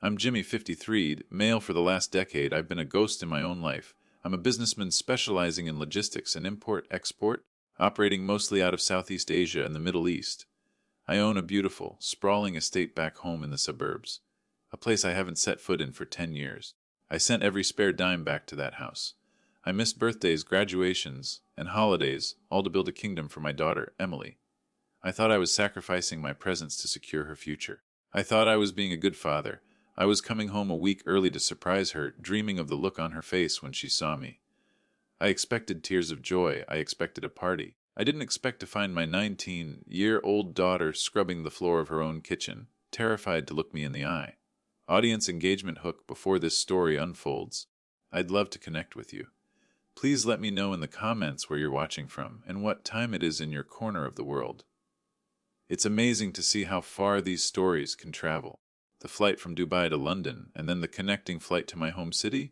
I'm Jimmy, 53, male. For the last decade, I've been a ghost in my own life. I'm a businessman specializing in logistics and import-export, operating mostly out of Southeast Asia and the Middle East. I own a beautiful, sprawling estate back home in the suburbs, a place I haven't set foot in for 10 years. I sent every spare dime back to that house. I missed birthdays, graduations, and holidays, all to build a kingdom for my daughter, Emily. I thought I was sacrificing my presence to secure her future. I thought I was being a good father. I was coming home a week early to surprise her, dreaming of the look on her face when she saw me. I expected tears of joy. I expected a party. I didn't expect to find my 19-year-old daughter scrubbing the floor of her own kitchen, terrified to look me in the eye. Audience engagement hook before this story unfolds. I'd love to connect with you. Please let me know in the comments where you're watching from and what time it is in your corner of the world. It's amazing to see how far these stories can travel. The flight from Dubai to London, and then the connecting flight to my home city,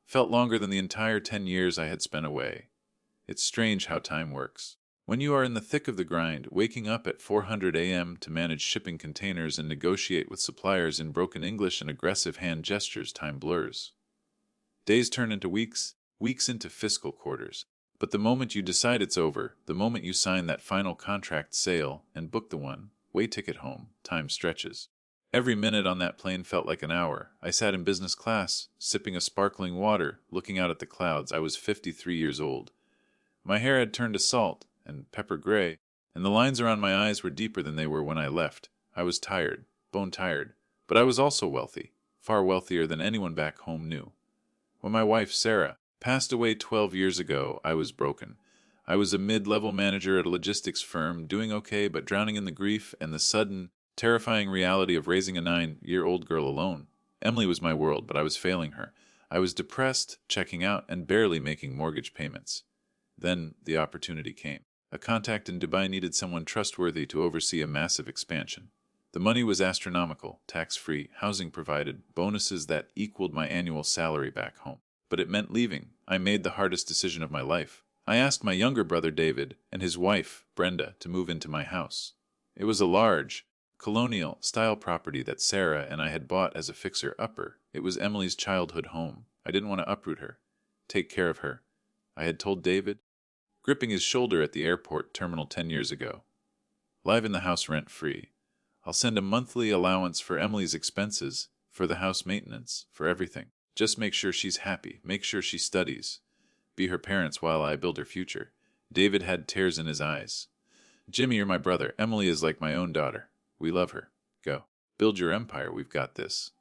felt longer than the entire 10 years I had spent away. It's strange how time works. When you are in the thick of the grind, waking up at 400 a.m. to manage shipping containers and negotiate with suppliers in broken English and aggressive hand gestures, time blurs. Days turn into weeks, weeks into fiscal quarters. But the moment you decide it's over, the moment you sign that final contract sale and book the one-way ticket home, time stretches. Every minute on that plane felt like an hour. I sat in business class, sipping a sparkling water, looking out at the clouds. I was 53 years old. My hair had turned to salt and pepper gray, and the lines around my eyes were deeper than they were when I left. I was tired, bone tired, but I was also wealthy, far wealthier than anyone back home knew. When my wife, Sarah, passed away 12 years ago, I was broken. I was a mid-level manager at a logistics firm, doing okay but drowning in the grief and the sudden, terrifying reality of raising a 9-year-old girl alone. Emily was my world, but I was failing her. I was depressed, checking out, and barely making mortgage payments. Then the opportunity came. A contact in Dubai needed someone trustworthy to oversee a massive expansion. The money was astronomical, tax-free, housing provided, bonuses that equaled my annual salary back home. But it meant leaving. I made the hardest decision of my life. I asked my younger brother David and his wife, Brenda, to move into my house. It was a large, colonial-style property that Sarah and I had bought as a fixer-upper. It was Emily's childhood home. I didn't want to uproot her. Take care of her, I had told David, gripping his shoulder at the airport terminal 10 years ago. Live in the house rent-free. I'll send a monthly allowance for Emily's expenses, for the house maintenance, for everything. Just make sure she's happy. Make sure she studies. Be her parents while I build her future. David had tears in his eyes. Jimmy, you're my brother. Emily is like my own daughter. We love her. Go. Build your empire. We've got this.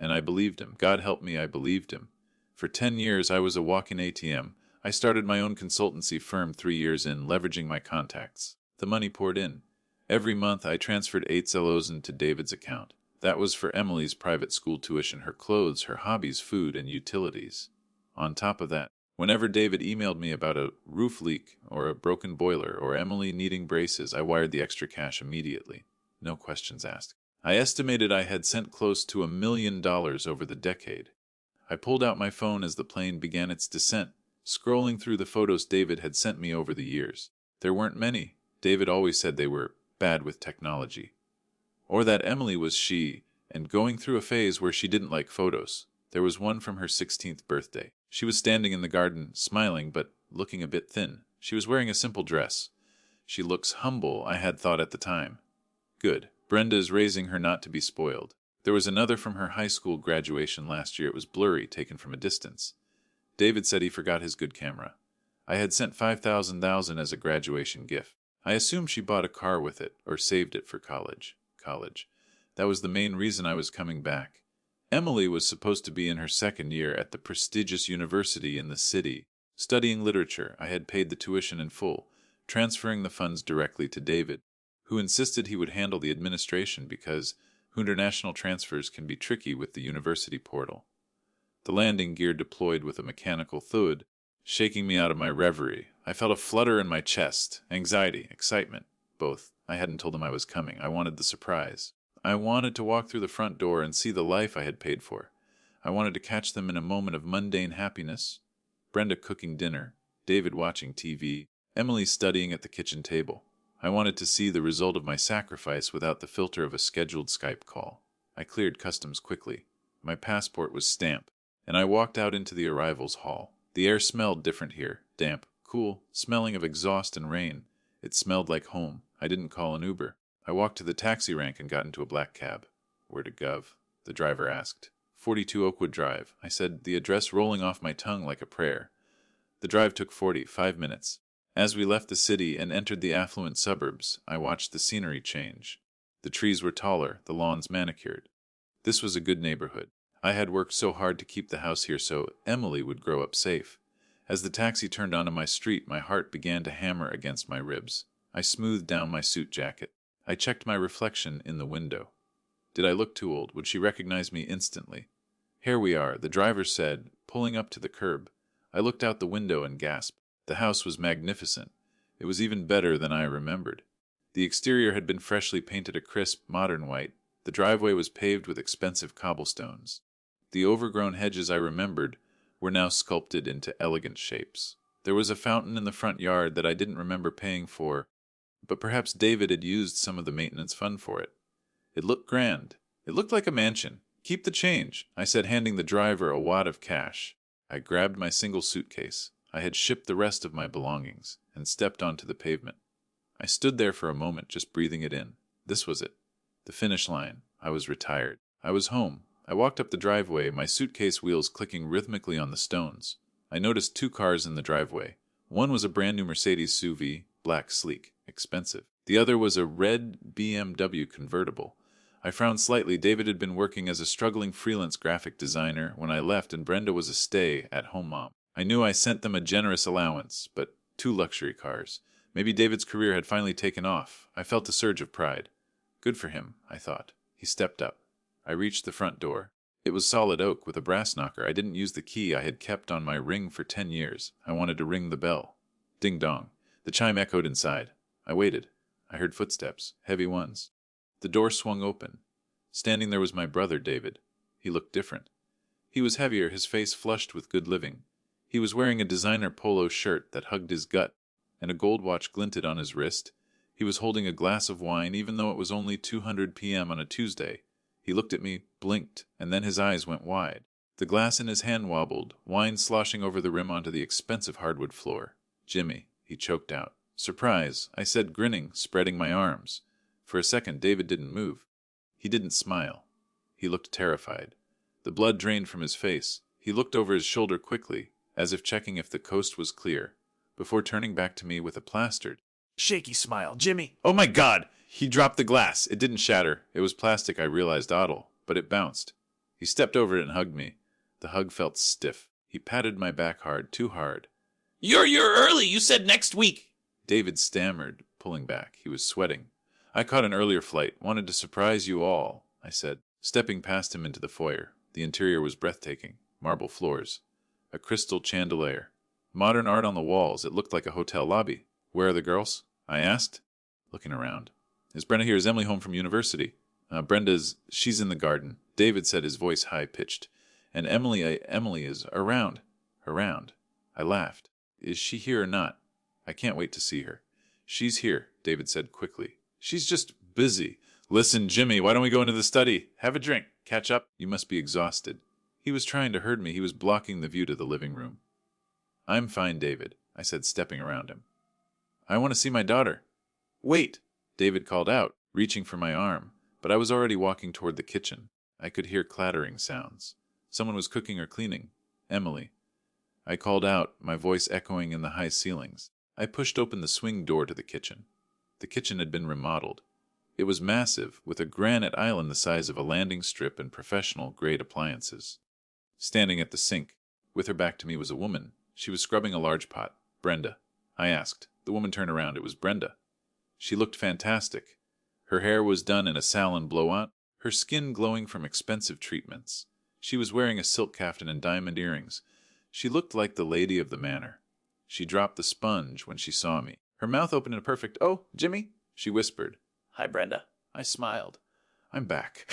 And I believed him. God help me, I believed him. For 10 years, I was a walk-in ATM. I started my own consultancy firm 3 years in, leveraging my contacts. The money poured in. Every month, I transferred 8 LOs into David's account. That was for Emily's private school tuition, her clothes, her hobbies, food, and utilities. On top of that, whenever David emailed me about a roof leak or a broken boiler or Emily needing braces, I wired the extra cash immediately. No questions asked. I estimated I had sent close to $1 million over the decade. I pulled out my phone as the plane began its descent, scrolling through the photos David had sent me over the years. There weren't many. David always said they were bad with technology. Or that Emily was she, and going through a phase where she didn't like photos. There was one from her 16th birthday. She was standing in the garden, smiling but looking a bit thin. She was wearing a simple dress. She looks humble, I had thought at the time. Good. Brenda is raising her not to be spoiled. There was another from her high school graduation last year. It was blurry, taken from a distance. David said he forgot his good camera. I had sent $5,000 as a graduation gift. I assumed she bought a car with it, or saved it for college. That was the main reason I was coming back. Emily was supposed to be in her second year at the prestigious university in the city, studying literature. I had paid the tuition in full, transferring the funds directly to David, who insisted he would handle the administration because international transfers can be tricky with the university portal. The landing gear deployed with a mechanical thud, shaking me out of my reverie. I felt a flutter in my chest, anxiety, excitement, both. I hadn't told him I was coming. I wanted the surprise. I wanted to walk through the front door and see the life I had paid for. I wanted to catch them in a moment of mundane happiness. Brenda cooking dinner, David watching TV, Emily studying at the kitchen table. I wanted to see the result of my sacrifice without the filter of a scheduled Skype call. I cleared customs quickly. My passport was stamped, and I walked out into the arrivals hall. The air smelled different here, damp, cool, smelling of exhaust and rain. It smelled like home. I didn't call an Uber. I walked to the taxi rank and got into a black cab. Where to gov? The driver asked. 42 Oakwood Drive. I said, the address rolling off my tongue like a prayer. The drive took 45 minutes. As we left the city and entered the affluent suburbs, I watched the scenery change. The trees were taller, the lawns manicured. This was a good neighborhood. I had worked so hard to keep the house here so Emily would grow up safe. As the taxi turned onto my street, my heart began to hammer against my ribs. I smoothed down my suit jacket. I checked my reflection in the window. Did I look too old? Would she recognize me instantly? Here we are, the driver said, pulling up to the curb. I looked out the window and gasped. The house was magnificent. It was even better than I remembered. The exterior had been freshly painted a crisp, modern white. The driveway was paved with expensive cobblestones. The overgrown hedges I remembered were now sculpted into elegant shapes. There was a fountain in the front yard that I didn't remember paying for, but perhaps David had used some of the maintenance fund for it. It looked grand. It looked like a mansion. Keep the change, I said, handing the driver a wad of cash. I grabbed my single suitcase. I had shipped the rest of my belongings, and stepped onto the pavement. I stood there for a moment, just breathing it in. This was it. The finish line. I was retired. I was home. I walked up the driveway, my suitcase wheels clicking rhythmically on the stones. I noticed 2 cars in the driveway. One was a brand-new Mercedes SUV, black, sleek, expensive. The other was a red BMW convertible. I frowned slightly. David had been working as a struggling freelance graphic designer when I left, and Brenda was a stay-at-home mom. I knew I sent them a generous allowance, but 2 luxury cars. Maybe David's career had finally taken off. I felt a surge of pride. Good for him, I thought. He stepped up. I reached the front door. It was solid oak with a brass knocker. I didn't use the key I had kept on my ring for 10 years. I wanted to ring the bell. Ding dong. The chime echoed inside. I waited. I heard footsteps, heavy ones. The door swung open. Standing there was my brother, David. He looked different. He was heavier, his face flushed with good living. He was wearing a designer polo shirt that hugged his gut, and a gold watch glinted on his wrist. He was holding a glass of wine, even though it was only 2:00 p.m. on a Tuesday. He looked at me, blinked, and then his eyes went wide. The glass in his hand wobbled, wine sloshing over the rim onto the expensive hardwood floor. Jimmy, he choked out. Surprise, I said, grinning, spreading my arms. For a second, David didn't move. He didn't smile. He looked terrified. The blood drained from his face. He looked over his shoulder quickly, as if checking if the coast was clear, before turning back to me with a plastered, shaky smile. Jimmy! Oh my God! He dropped the glass. It didn't shatter. It was plastic, I realized, Otto, but it bounced. He stepped over it and hugged me. The hug felt stiff. He patted my back hard, too hard. You're early. You said next week. David stammered, pulling back. He was sweating. I caught an earlier flight. Wanted to surprise you all, I said, stepping past him into the foyer. The interior was breathtaking. Marble floors. A crystal chandelier. Modern art on the walls. It looked like a hotel lobby. Where are the girls? I asked, looking around. Is Brenda here? Is Emily home from university? She's in the garden. David said, his voice high-pitched. And Emily is around. Around. I laughed. Is she here or not? I can't wait to see her. She's here, David said quickly. She's just busy. Listen, Jimmy, why don't we go into the study? Have a drink. Catch up? You must be exhausted. He was trying to herd me. He was blocking the view to the living room. I'm fine, David, I said, stepping around him. I want to see my daughter. Wait, David called out, reaching for my arm, but I was already walking toward the kitchen. I could hear clattering sounds. Someone was cooking or cleaning. Emily. I called out, my voice echoing in the high ceilings. I pushed open the swing door to the kitchen. The kitchen had been remodeled. It was massive, with a granite island the size of a landing strip and professional-grade appliances. Standing at the sink, with her back to me, was a woman. She was scrubbing a large pot. Brenda. I asked. The woman turned around. It was Brenda. She looked fantastic. Her hair was done in a salon blowout, her skin glowing from expensive treatments. She was wearing a silk kaftan and diamond earrings. She looked like the lady of the manor. She dropped the sponge when she saw me. Her mouth opened in a perfect, "Oh, Jimmy," she whispered. "Hi, Brenda." I smiled. "I'm back."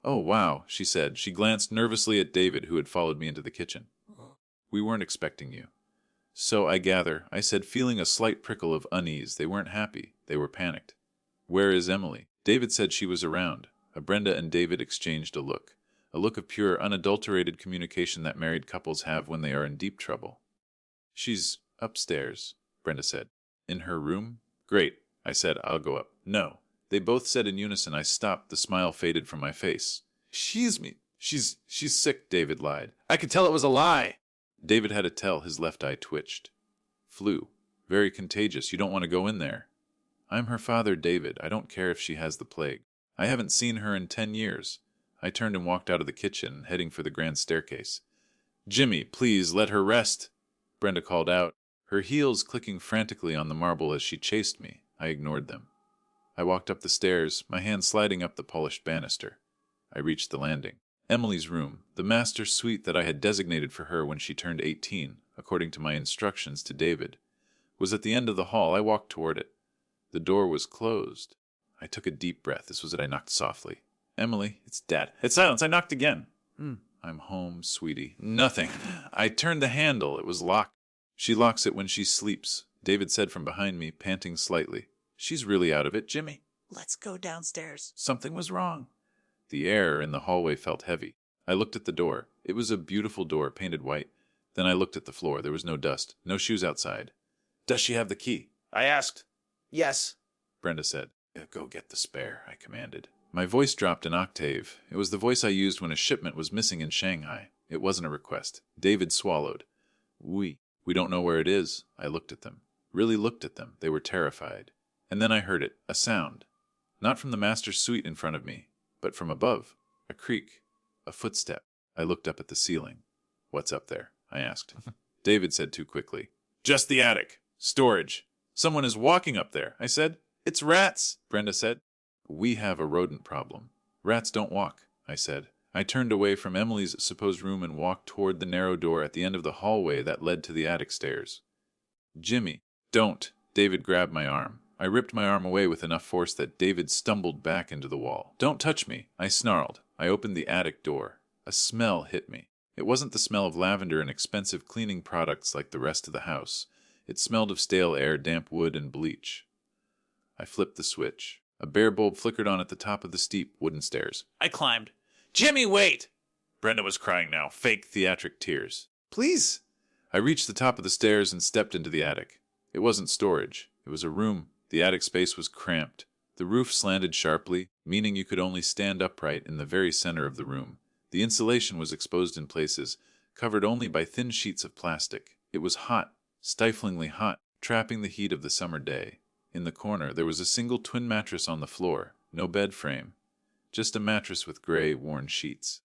"Oh, wow," she said. She glanced nervously at David, who had followed me into the kitchen. "We weren't expecting you." "So I gather," I said, feeling a slight prickle of unease. They weren't happy. They were panicked. "Where is Emily?" David said she was around. Brenda and David exchanged a look. a look of pure, unadulterated communication that married couples have when they are in deep trouble. "She's upstairs," Brenda said. "In her room?" "Great," I said. "I'll go up." "No." They both said in unison. I stopped. The smile faded from my face. She's sick," David lied. I could tell it was a lie. David had to tell. His left eye twitched. "Flu. Very contagious. You don't want to go in there." "I'm her father, David. I don't care if she has the plague. I haven't seen her in 10 years. I turned and walked out of the kitchen, heading for the grand staircase. "Jimmy, please let her rest," Brenda called out, her heels clicking frantically on the marble as she chased me. I ignored them. I walked up the stairs, my hand sliding up the polished banister. I reached the landing. Emily's room, the master suite that I had designated for her when she turned 18, according to my instructions to David, was at the end of the hall. I walked toward it. The door was closed. I took a deep breath. This was it. I knocked softly. "Emily, it's Dad." "It's silence." I knocked again. "I'm home, sweetie." Nothing. I turned the handle. It was locked. "She locks it when she sleeps," David said from behind me, panting slightly. "She's really out of it, Jimmy." Let's go downstairs. Something was wrong. The air in the hallway felt heavy. I looked at the door. It was a beautiful door, painted white. Then I looked at the floor. There was no dust, no shoes outside. "Does she have the key?" I asked. "Yes." Brenda said. "Go get the spare," I commanded. My voice dropped an octave. It was the voice I used when a shipment was missing in Shanghai. It wasn't a request. David swallowed. We don't know where it is." I looked at them. Really looked at them. They were terrified. And then I heard it, a sound. Not from the master's suite in front of me, but from above. A creak. A footstep. I looked up at the ceiling. "What's up there?" I asked. David said too quickly. "Just the attic. Storage. Someone is walking up there," I said. "It's rats," Brenda said. "We have a rodent problem. Rats don't walk," I said. I turned away from Emily's supposed room and walked toward the narrow door at the end of the hallway that led to the attic stairs. "Jimmy, don't." David grabbed my arm. I ripped my arm away with enough force that David stumbled back into the wall. "Don't touch me," I snarled. I opened the attic door. A smell hit me. It wasn't the smell of lavender and expensive cleaning products like the rest of the house. It smelled of stale air, damp wood, and bleach. I flipped the switch. A bare bulb flickered on at the top of the steep wooden stairs. I climbed. "Jimmy, wait!" Brenda was crying now, fake theatric tears. "Please!" I reached the top of the stairs and stepped into the attic. It wasn't storage. It was a room. The attic space was cramped. The roof slanted sharply, meaning you could only stand upright in the very center of the room. The insulation was exposed in places, covered only by thin sheets of plastic. It was hot, stiflingly hot, trapping the heat of the summer day. In the corner, there was a single twin mattress on the floor, no bed frame, just a mattress with gray, worn sheets.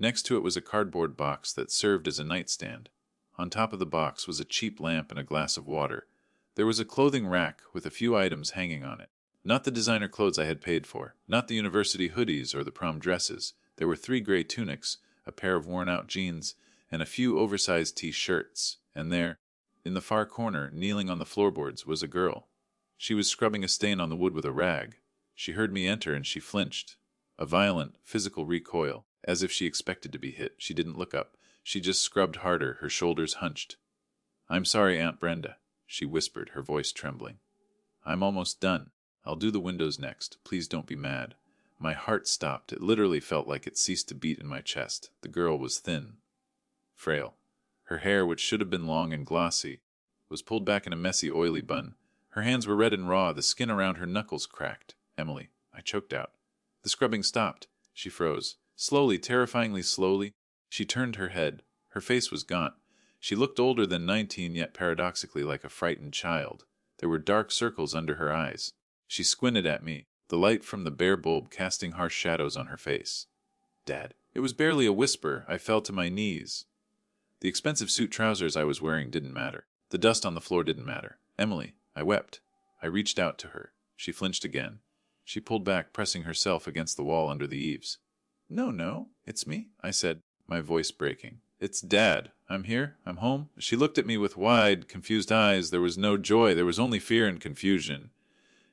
Next to it was a cardboard box that served as a nightstand. On top of the box was a cheap lamp and a glass of water. There was a clothing rack with a few items hanging on it. Not the designer clothes I had paid for, not the university hoodies or the prom dresses. There were 3 gray tunics, a pair of worn-out jeans, and a few oversized T-shirts. And there, in the far corner, kneeling on the floorboards, was a girl. She was scrubbing a stain on the wood with a rag. She heard me enter and she flinched. A violent, physical recoil, as if she expected to be hit. She didn't look up. She just scrubbed harder, her shoulders hunched. "I'm sorry, Aunt Brenda," she whispered, her voice trembling. "I'm almost done. I'll do the windows next. Please don't be mad." My heart stopped. It literally felt like it ceased to beat in my chest. The girl was thin, frail. Her hair, which should have been long and glossy, was pulled back in a messy, oily bun. Her hands were red and raw, the skin around her knuckles cracked. "Emily," I choked out. The scrubbing stopped. She froze. Slowly, terrifyingly slowly, she turned her head. Her face was gaunt. She looked older than 19, yet paradoxically like a frightened child. There were dark circles under her eyes. She squinted at me, the light from the bare bulb casting harsh shadows on her face. "Dad." It was barely a whisper. I fell to my knees. The expensive suit trousers I was wearing didn't matter. The dust on the floor didn't matter. "Emily." I wept. I reached out to her. She flinched again. She pulled back, pressing herself against the wall under the eaves. No, it's me," I said, my voice breaking. "It's Dad. I'm here. I'm home." She looked at me with wide, confused eyes. There was no joy. There was only fear and confusion.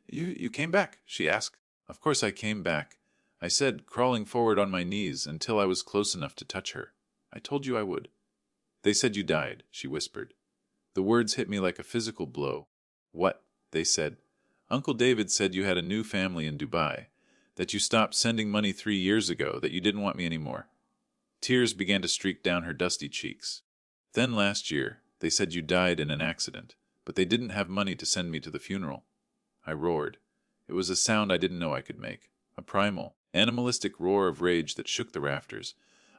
You came back?" she asked. "Of course I came back," I said, crawling forward on my knees until I was close enough to touch her. "I told you I would." "They said you died," she whispered. The words hit me like a physical blow. "What?" they said. "Uncle David said you had a new family in Dubai, that you stopped sending money 3 years ago, that you didn't want me anymore." Tears began to streak down her dusty cheeks. Then last year, they said you died in an accident, but they didn't have money to send me to the funeral. I roared. It was a sound I didn't know I could make. A primal, animalistic roar of rage that shook the rafters.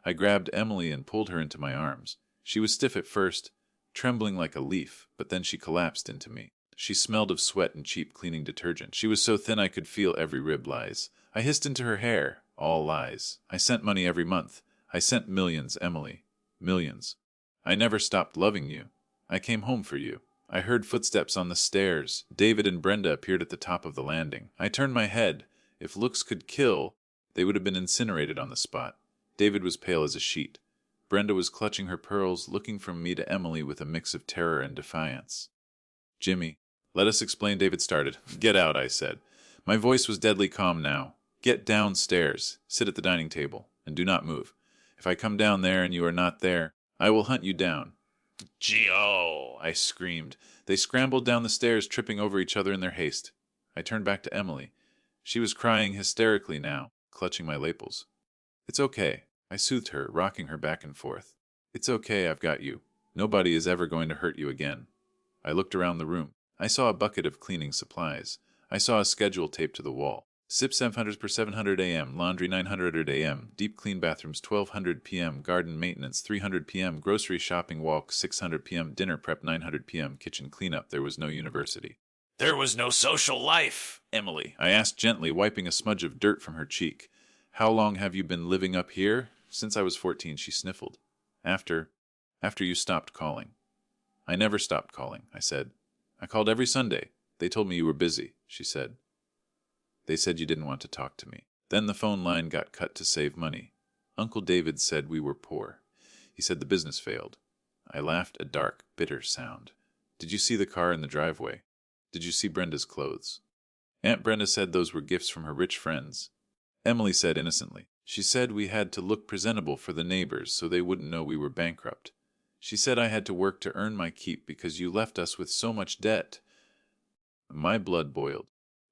I grabbed Emily and pulled her into my arms. She was stiff at first, trembling like a leaf, but then she collapsed into me. She smelled of sweat and cheap cleaning detergent. She was so thin I could feel every rib. Lies. I hissed into her hair. All lies. I sent money every month. I sent millions, Emily. Millions. I never stopped loving you. I came home for you. I heard footsteps on the stairs. David and Brenda appeared at the top of the landing. I turned my head. If looks could kill, they would have been incinerated on the spot. David was pale as a sheet. Brenda was clutching her pearls, looking from me to Emily with a mix of terror and defiance. Jimmy, let us explain, David started. Get out, I said. My voice was deadly calm now. Get downstairs. Sit at the dining table, and do not move. If I come down there and you are not there, I will hunt you down. Gee-oh, I screamed. They scrambled down the stairs, tripping over each other in their haste. I turned back to Emily. She was crying hysterically now, clutching my lapels. It's okay, I soothed her, rocking her back and forth. It's okay, I've got you. Nobody is ever going to hurt you again. I looked around the room. I saw a bucket of cleaning supplies. I saw a schedule taped to the wall. SIP 700 per 700 a.m., laundry 900 a.m., deep clean bathrooms 1200 p.m., garden maintenance 300 p.m., grocery shopping walk 600 p.m., dinner prep 900 p.m., kitchen cleanup. There was no university. There was no social life, Emily, I asked gently, wiping a smudge of dirt from her cheek. How long have you been living up here? Since I was 14, she sniffled. After you stopped calling. I never stopped calling, I said. I called every Sunday. They told me you were busy, she said. They said you didn't want to talk to me. Then the phone line got cut to save money. Uncle David said we were poor. He said the business failed. I laughed a dark, bitter sound. Did you see the car in the driveway? Did you see Brenda's clothes? Aunt Brenda said those were gifts from her rich friends. Emily said innocently. She said we had to look presentable for the neighbors so they wouldn't know we were bankrupt. She said I had to work to earn my keep because you left us with so much debt. My blood boiled.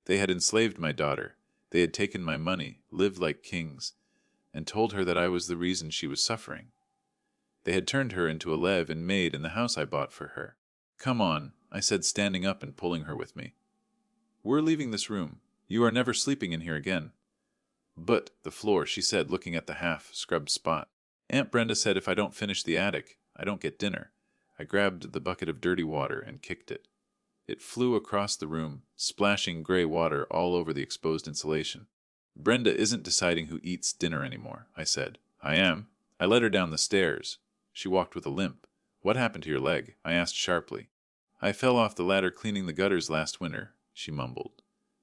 They had enslaved my daughter. They had taken my money, lived like kings, and told her that I was the reason she was suffering. They had turned her into a live-in maid in the house I bought for her. Come on, I said, standing up and pulling her with me. We're leaving this room. You are never sleeping in here again. But the floor, she said, looking at the half-scrubbed spot. Aunt Brenda said if I don't finish the attic, I don't get dinner. I grabbed the bucket of dirty water and kicked it. It flew across the room, splashing gray water all over the exposed insulation. Brenda isn't deciding who eats dinner anymore, I said. I am. I led her down the stairs. She walked with a limp. What happened to your leg? I asked sharply. I fell off the ladder cleaning the gutters last winter, she mumbled.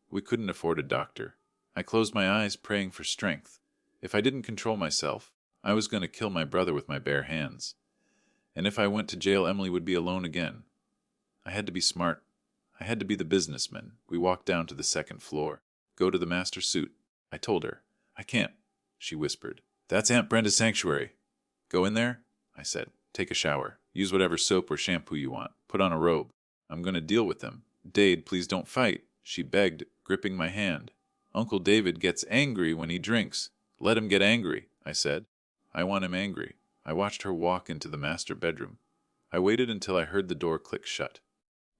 We couldn't afford a doctor. I closed my eyes, praying for strength. If I didn't control myself, I was going to kill my brother with my bare hands. And if I went to jail, Emily would be alone again. I had to be smart. I had to be the businessman. We walked down to the second floor. Go to the master suite. I told her. I can't, she whispered. That's Aunt Brenda's sanctuary. Go in there, I said. Take a shower. Use whatever soap or shampoo you want. Put on a robe. I'm going to deal with them. Dade, please don't fight, she begged, gripping my hand. Uncle David gets angry when he drinks. Let him get angry, I said. I want him angry. I watched her walk into the master bedroom. I waited until I heard the door click shut.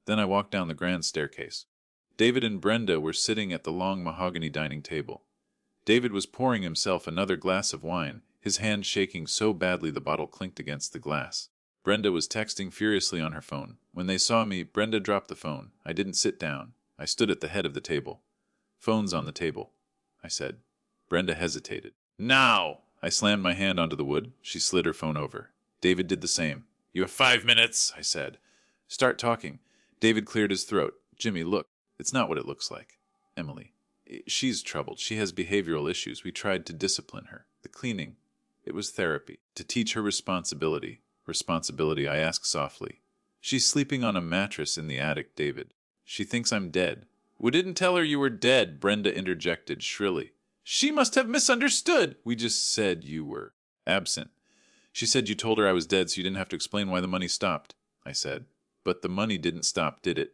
Then I walked down the grand staircase. David and Brenda were sitting at the long mahogany dining table. David was pouring himself another glass of wine, his hand shaking so badly the bottle clinked against the glass. Brenda was texting furiously on her phone. When they saw me, Brenda dropped the phone. I didn't sit down. I stood at the head of the table. Phone's on the table, I said. Brenda hesitated. Now! I slammed my hand onto the wood. She slid her phone over. David did the same. You have 5 minutes, I said. Start talking. David cleared his throat. Jimmy, look. It's not what it looks like. Emily. She's troubled. She has behavioral issues. We tried to discipline her. The cleaning. It was therapy. To teach her responsibility. Responsibility, I asked softly. She's sleeping on a mattress in the attic, David. She thinks I'm dead. We didn't tell her you were dead, Brenda interjected shrilly. She must have misunderstood. We just said you were absent. She said you told her I was dead so you didn't have to explain why the money stopped, I said. But the money didn't stop, did it?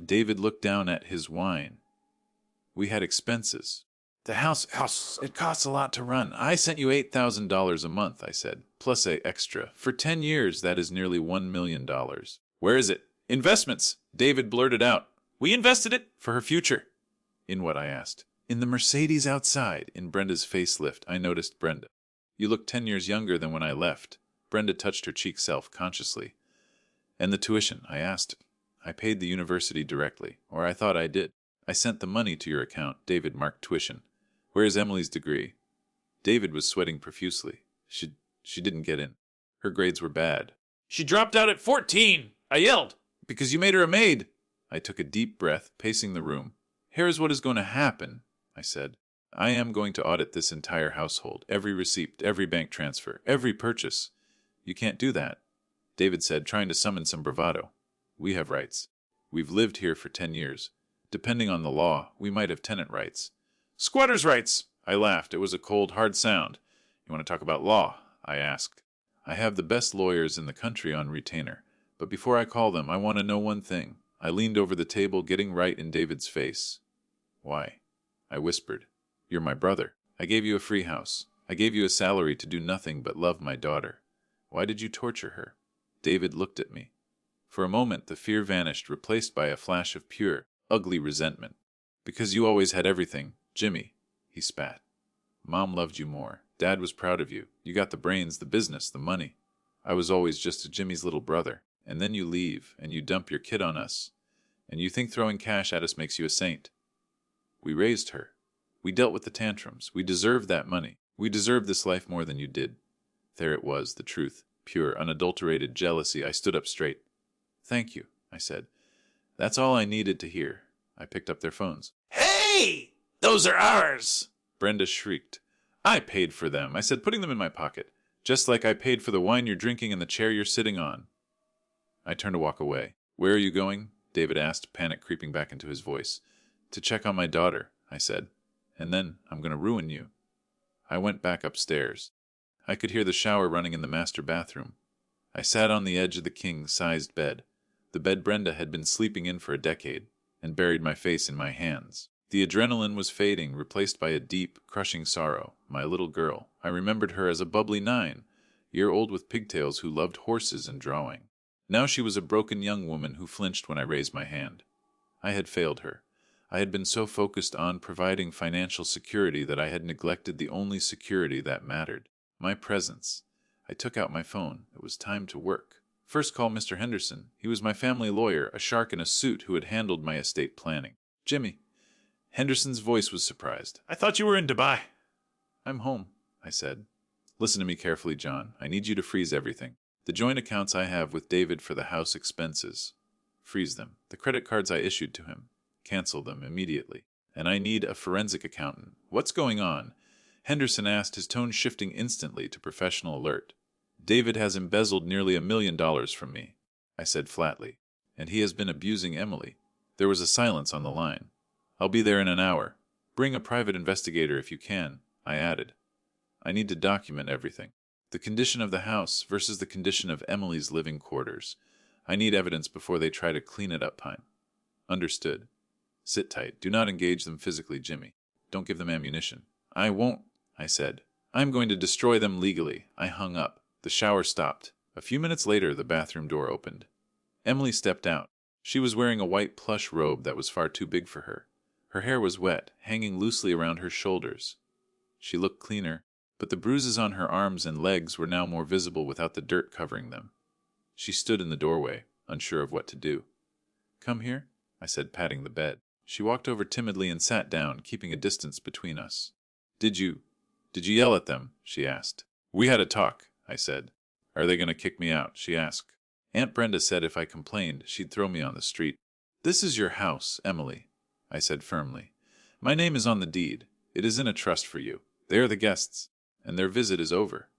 David looked down at his wine. We had expenses. The house, it costs a lot to run. I sent you $8,000 a month, I said, plus a extra. For 10 years, that is nearly $1 million. Where is it? Investments, David blurted out. We invested it for her future. In what? I asked. In the Mercedes outside. In Brenda's facelift, I noticed Brenda. You look 10 years younger than when I left. Brenda touched her cheek self-consciously. And the tuition, I asked. I paid the university directly, or I thought I did. I sent the money to your account. David marked tuition. Where is Emily's degree? David was sweating profusely. She didn't get in. Her grades were bad. She dropped out at 14. I yelled. Because you made her a maid. I took a deep breath, pacing the room. Here is what is going to happen, I said. I am going to audit this entire household, every receipt, every bank transfer, every purchase. You can't do that, David said, trying to summon some bravado. We have rights. We've lived here for 10 years. Depending on the law, we might have tenant rights. Squatters' rights! I laughed. It was a cold, hard sound. You want to talk about law? I asked. I have the best lawyers in the country on retainer, but before I call them, I want to know one thing. I leaned over the table, getting right in David's face. Why? I whispered. You're my brother. I gave you a free house. I gave you a salary to do nothing but love my daughter. Why did you torture her? David looked at me. For a moment, the fear vanished, replaced by a flash of pure, ugly resentment. Because you always had everything. Jimmy, he spat. Mom loved you more. Dad was proud of you. You got the brains, the business, the money. I was always just Jimmy's little brother. And then you leave, and you dump your kid on us. And you think throwing cash at us makes you a saint. We raised her. We dealt with the tantrums. We deserved that money. We deserved this life more than you did. There it was, the truth. Pure, unadulterated jealousy. I stood up straight. Thank you, I said. That's all I needed to hear. I picked up their phones. Hey! Those are ours! Brenda shrieked. I paid for them, I said, putting them in my pocket. Just like I paid for the wine you're drinking and the chair you're sitting on. I turned to walk away. Where are you going? David asked, panic creeping back into his voice. To check on my daughter, I said. And then I'm going to ruin you. I went back upstairs. I could hear the shower running in the master bathroom. I sat on the edge of the king-sized bed, the bed Brenda had been sleeping in for a decade, and buried my face in my hands. The adrenaline was fading, replaced by a deep, crushing sorrow. My little girl. I remembered her as a bubbly 9-year-old with pigtails who loved horses and drawing. Now she was a broken young woman who flinched when I raised my hand. I had failed her. I had been so focused on providing financial security that I had neglected the only security that mattered. My presence. I took out my phone. It was time to work. First call Mr. Henderson. He was my family lawyer, a shark in a suit who had handled my estate planning. Jimmy. Henderson's voice was surprised. I thought you were in Dubai. I'm home, I said. Listen to me carefully, John. I need you to freeze everything. The joint accounts I have with David for the house expenses. Freeze them. The credit cards I issued to him. Cancel them immediately. And I need a forensic accountant. What's going on? Henderson asked, his tone shifting instantly to professional alert. David has embezzled nearly $1 million from me, I said flatly. And he has been abusing Emily. There was a silence on the line. I'll be there in an hour. Bring a private investigator if you can, I added. I need to document everything. The condition of the house versus the condition of Emily's living quarters. I need evidence before they try to clean it up, Pine. Understood. Sit tight. Do not engage them physically, Jimmy. Don't give them ammunition. I won't, I said. I'm going to destroy them legally. I hung up. The shower stopped. A few minutes later, the bathroom door opened. Emily stepped out. She was wearing a white plush robe that was far too big for her. Her hair was wet, hanging loosely around her shoulders. She looked cleaner, but the bruises on her arms and legs were now more visible without the dirt covering them. She stood in the doorway, unsure of what to do. Come here, I said, patting the bed. She walked over timidly and sat down, keeping a distance between us. Did you yell at them? She asked. We had a talk, I said. Are they going to kick me out? She asked. Aunt Brenda said if I complained, she'd throw me on the street. This is your house, Emily, I said firmly. My name is on the deed. It is in a trust for you. They are the guests, and their visit is over.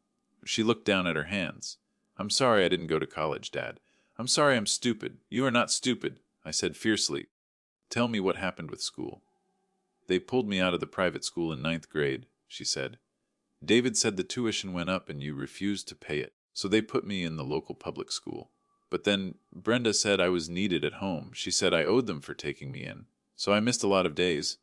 She looked down at her hands. I'm sorry I didn't go to college, Dad. I'm sorry I'm stupid. You are not stupid, I said fiercely. Tell me what happened with school. They pulled me out of the private school in 9th grade, she said. David said the tuition went up and you refused to pay it, so they put me in the local public school. But then Brenda said I was needed at home. She said I owed them for taking me in, so I missed a lot of days.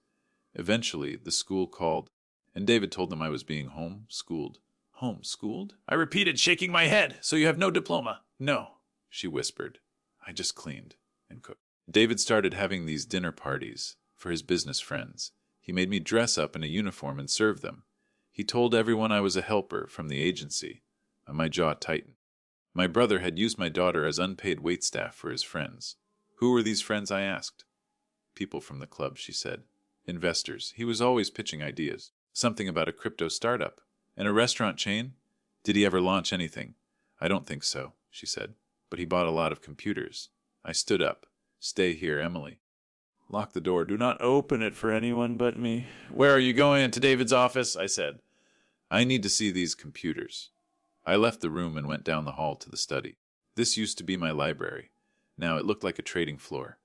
Eventually, the school called, and David told them I was being home-schooled. Home-schooled? I repeated, shaking my head. So you have no diploma? No, she whispered. I just cleaned and cooked. David started having these dinner parties for his business friends. He made me dress up in a uniform and serve them. He told everyone I was a helper from the agency. My jaw tightened. My brother had used my daughter as unpaid waitstaff for his friends. Who were these friends, I asked. People from the club, she said. Investors. He was always pitching ideas. Something about a crypto startup. And a restaurant chain? Did he ever launch anything? I don't think so, she said. But he bought a lot of computers. I stood up. Stay here, Emily. Lock the door. Do not open it for anyone but me. Where are you going? To David's office, I said. I need to see these computers. I left the room and went down the hall to the study. This used to be my library. Now it looked like a trading floor.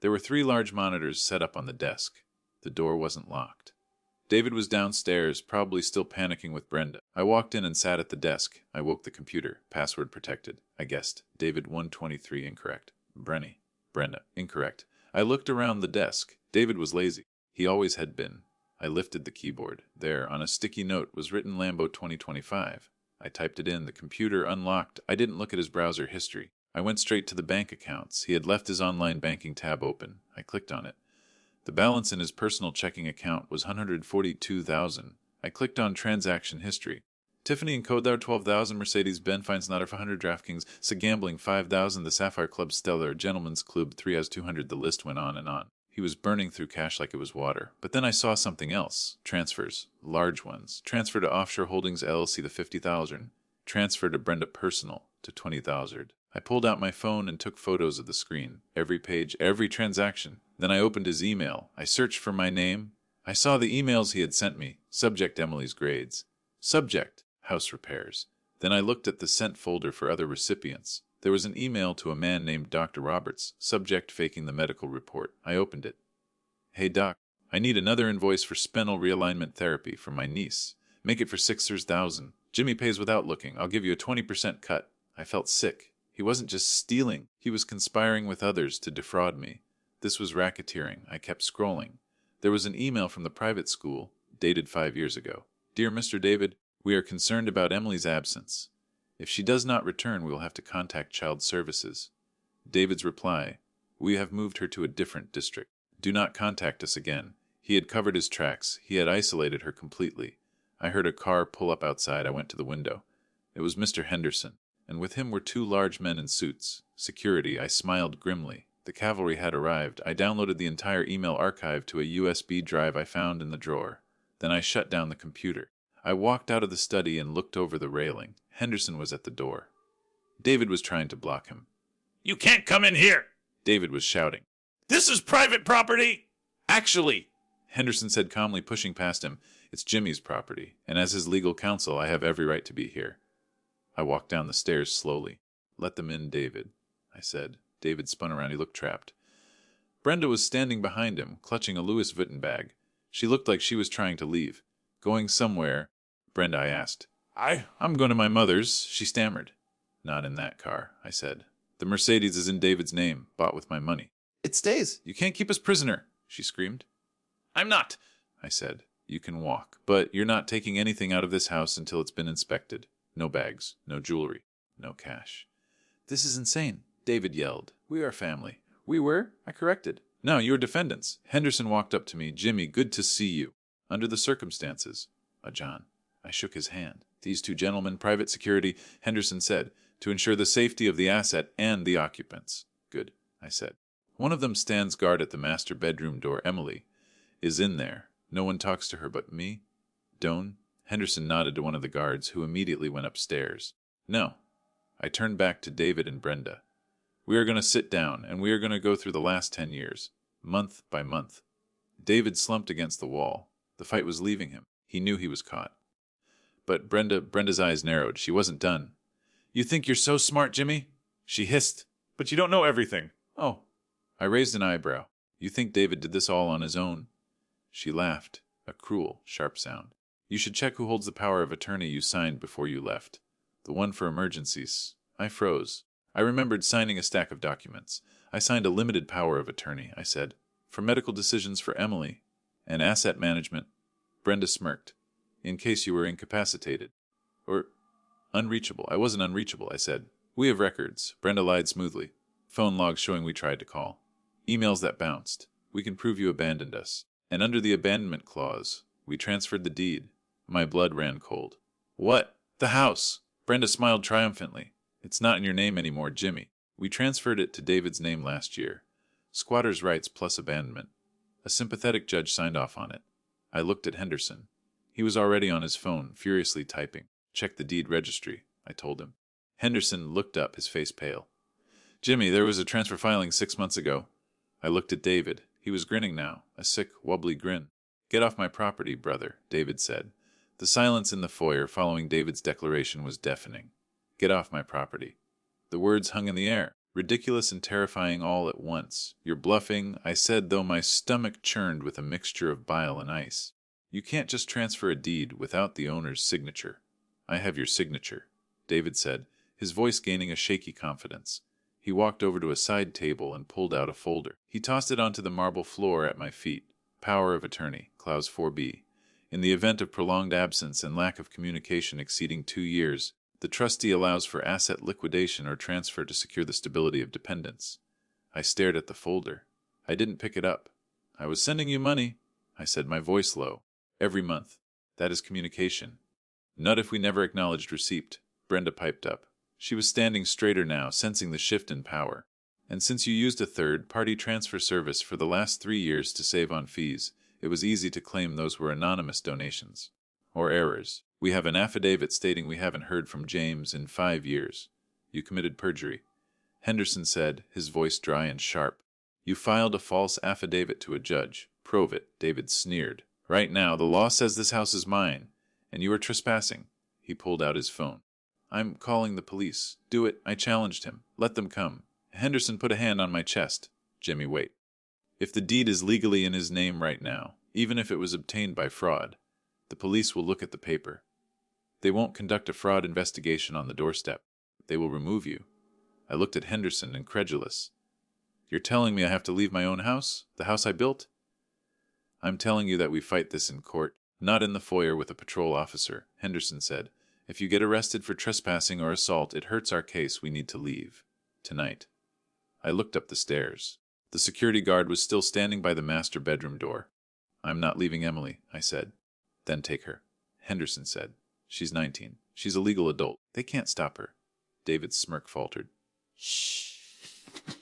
There were 3 large monitors set up on the desk. The door wasn't locked. David was downstairs, probably still panicking with Brenda. I walked in and sat at the desk. I woke the computer. Password protected. I guessed. David 123 incorrect. Brenda incorrect. I looked around the desk. David was lazy. He always had been. I lifted the keyboard. There, on a sticky note, was written Lambo 2025. I typed it in. The computer unlocked. I didn't look at his browser history. I went straight to the bank accounts. He had left his online banking tab open. I clicked on it. The balance in his personal checking account was $142,000. I clicked on transaction history. Tiffany and Kodar 12,000, Mercedes-Benz finds Nader 500, DraftKings, Gambling 5,000, the Sapphire Club Stellar, Gentleman's Club 3 has 200. The list went on and on. He was burning through cash like it was water. But then I saw something else. Transfers. Large ones. Transfer to Offshore Holdings LLC to 50,000. Transfer to Brenda Personal to 20,000. I pulled out my phone and took photos of the screen. Every page, every transaction. Then I opened his email. I searched for my name. I saw the emails he had sent me. Subject Emily's grades. Subject house repairs. Then I looked at the sent folder for other recipients. There was an email to a man named Dr. Roberts. Subject faking the medical report. I opened it. Hey doc, I need another invoice for spinal realignment therapy for my niece. Make it for $6,000. Jimmy pays without looking. I'll give you a 20% cut. I felt sick. He wasn't just stealing. He was conspiring with others to defraud me. This was racketeering. I kept scrolling. There was an email from the private school, dated 5 years ago. Dear Mr. David, we are concerned about Emily's absence. If she does not return, we will have to contact Child Services. David's reply, we have moved her to a different district. Do not contact us again. He had covered his tracks. He had isolated her completely. I heard a car pull up outside. I went to the window. It was Mr. Henderson, and with him were 2 large men in suits. Security. I smiled grimly. The cavalry had arrived. I downloaded the entire email archive to a USB drive I found in the drawer. Then I shut down the computer. I walked out of the study and looked over the railing. Henderson was at the door. David was trying to block him. You can't come in here. David was shouting. This is private property. Actually, Henderson said calmly, pushing past him, it's Jimmy's property, and as his legal counsel, I have every right to be here. I walked down the stairs slowly. Let them in, David, I said. David spun around. He looked trapped. Brenda was standing behind him, clutching a Louis Vuitton bag. She looked like she was trying to leave. Going somewhere. Brenda, I asked. I'm going to my mother's, she stammered. Not in that car, I said. The Mercedes is in David's name, bought with my money. It stays. You can't keep us prisoner, she screamed. I'm not, I said. You can walk, but you're not taking anything out of this house until it's been inspected. No bags, no jewelry, no cash. This is insane, David yelled. We are family. We were? I corrected. No, you're defendants. Henderson walked up to me. Jimmy, good to see you. Under the circumstances. John. I shook his hand. These 2 gentlemen, private security, Henderson said, to ensure the safety of the asset and the occupants. Good, I said. One of them stands guard at the master bedroom door. Emily is in there. No one talks to her but me. Doan? Henderson nodded to one of the guards, who immediately went upstairs. No. I turned back to David and Brenda. We are going to sit down, and we are going to go through the last 10 years, month by month. David slumped against the wall. The fight was leaving him. He knew he was caught. But Brenda's eyes narrowed. She wasn't done. You think you're so smart, Jimmy? She hissed. But you don't know everything. Oh. I raised an eyebrow. You think David did this all on his own? She laughed, a cruel, sharp sound. You should check who holds the power of attorney you signed before you left. The one for emergencies. I froze. I remembered signing a stack of documents. I signed a limited power of attorney, I said. For medical decisions for Emily. And asset management. Brenda smirked. In case you were incapacitated. Or unreachable. I wasn't unreachable, I said. We have records. Brenda lied smoothly. Phone logs showing we tried to call. Emails that bounced. We can prove you abandoned us. And under the abandonment clause, we transferred the deed. My blood ran cold. What? The house! Brenda smiled triumphantly. It's not in your name anymore, Jimmy. We transferred it to David's name last year. Squatter's rights plus abandonment. A sympathetic judge signed off on it. I looked at Henderson. He was already on his phone, furiously typing. Check the deed registry, I told him. Henderson looked up, his face pale. Jimmy, there was a transfer filing 6 months ago. I looked at David. He was grinning now, a sick, wobbly grin. Get off my property, brother, David said. The silence in the foyer following David's declaration was deafening. Get off my property. The words hung in the air, ridiculous and terrifying all at once. You're bluffing, I said, though my stomach churned with a mixture of bile and ice. You can't just transfer a deed without the owner's signature. I have your signature, David said, his voice gaining a shaky confidence. He walked over to a side table and pulled out a folder. He tossed it onto the marble floor at my feet. Power of attorney, clause 4B. In the event of prolonged absence and lack of communication exceeding 2 years, the trustee allows for asset liquidation or transfer to secure the stability of dependents. I stared at the folder. I didn't pick it up. I was sending you money, I said, my voice low. Every month. That is communication. Not if we never acknowledged receipt, Brenda piped up. She was standing straighter now, sensing the shift in power. And since you used a third-party transfer service for the last 3 years to save on fees, it was easy to claim those were anonymous donations. Or errors. We have an affidavit stating we haven't heard from James in 5 years. You committed perjury. Henderson said, his voice dry and sharp. You filed a false affidavit to a judge. Prove it, David sneered. Right now, the law says this house is mine, and you are trespassing. He pulled out his phone. I'm calling the police. Do it, I challenged him. Let them come. Henderson put a hand on my chest. Jimmy, wait. If the deed is legally in his name right now, even if it was obtained by fraud, the police will look at the paper. They won't conduct a fraud investigation on the doorstep. They will remove you. I looked at Henderson, incredulous. You're telling me I have to leave my own house? The house I built? I'm telling you that we fight this in court, not in the foyer with a patrol officer, Henderson said. If you get arrested for trespassing or assault, it hurts our case. We need to leave. Tonight. I looked up the stairs. The security guard was still standing by the master bedroom door. I'm not leaving Emily, I said. Then take her. Henderson said. She's 19. She's a legal adult. They can't stop her. David's smirk faltered. Shh.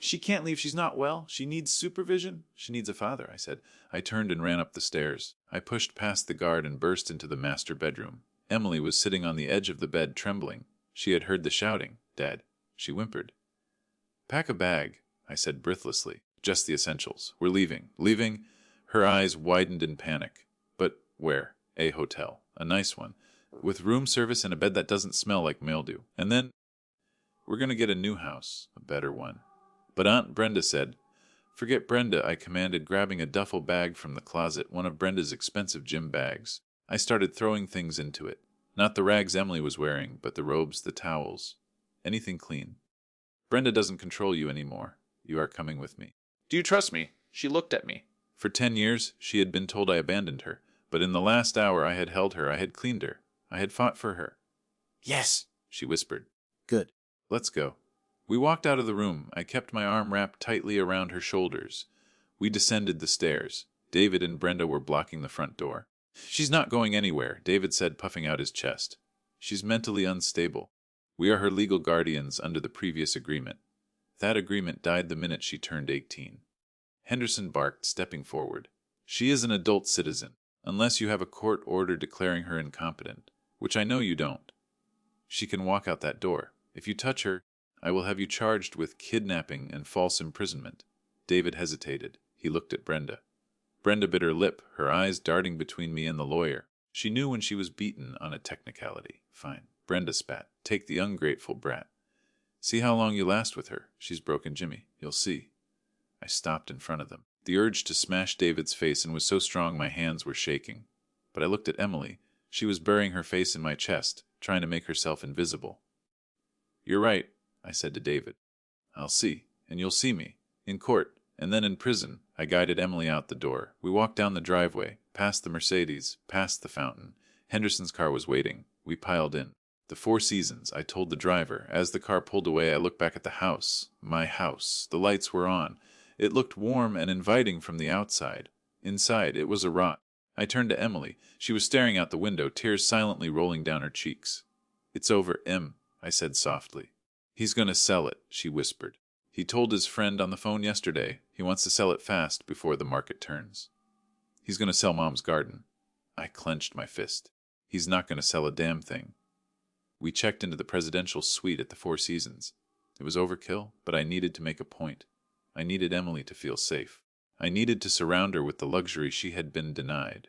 She can't leave. She's not well. She needs supervision. She needs a father, I said. I turned and ran up the stairs. I pushed past the guard and burst into the master bedroom. Emily was sitting on the edge of the bed, trembling. She had heard the shouting. Dad, she whimpered. Pack a bag, I said breathlessly. Just the essentials. We're leaving. Leaving? Her eyes widened in panic. But where? A hotel. A nice one. With room service and a bed that doesn't smell like mildew. And then, we're going to get a new house. A better one. But Aunt Brenda said, Forget Brenda, I commanded, grabbing a duffel bag from the closet, one of Brenda's expensive gym bags. I started throwing things into it. Not the rags Emily was wearing, but the robes, the towels. Anything clean. Brenda doesn't control you anymore. You are coming with me. Do you trust me? She looked at me. For 10 years, she had been told I abandoned her. But in the last hour I had held her, I had cleaned her. I had fought for her. Yes, she whispered. Good. Let's go. We walked out of the room. I kept my arm wrapped tightly around her shoulders. We descended the stairs. David and Brenda were blocking the front door. She's not going anywhere, David said, puffing out his chest. She's mentally unstable. We are her legal guardians under the previous agreement. That agreement died the minute she turned 18. Henderson barked, stepping forward. She is an adult citizen, unless you have a court order declaring her incompetent, which I know you don't. She can walk out that door. If you touch her, I will have you charged with kidnapping and false imprisonment. David hesitated. He looked at Brenda. Brenda bit her lip, her eyes darting between me and the lawyer. She knew when she was beaten on a technicality. Fine. Brenda spat. Take the ungrateful brat. See how long you last with her. She's broken Jimmy. You'll see. I stopped in front of them. The urge to smash David's face and was so strong my hands were shaking. But I looked at Emily. She was burying her face in my chest, trying to make herself invisible. You're right, I said to David. I'll see, and you'll see me. In court. And then in prison, I guided Emily out the door. We walked down the driveway, past the Mercedes, past the fountain. Henderson's car was waiting. We piled in. The Four Seasons, I told the driver. As the car pulled away, I looked back at the house. My house. The lights were on. It looked warm and inviting from the outside. Inside, it was a rot. I turned to Emily. She was staring out the window, tears silently rolling down her cheeks. "It's over, Em," I said softly. "He's going to sell it," she whispered. "He told his friend on the phone yesterday. He wants to sell it fast before the market turns. He's going to sell Mom's garden." I clenched my fist. "He's not going to sell a damn thing." We checked into the presidential suite at the Four Seasons. It was overkill, but I needed to make a point. I needed Emily to feel safe. I needed to surround her with the luxury she had been denied.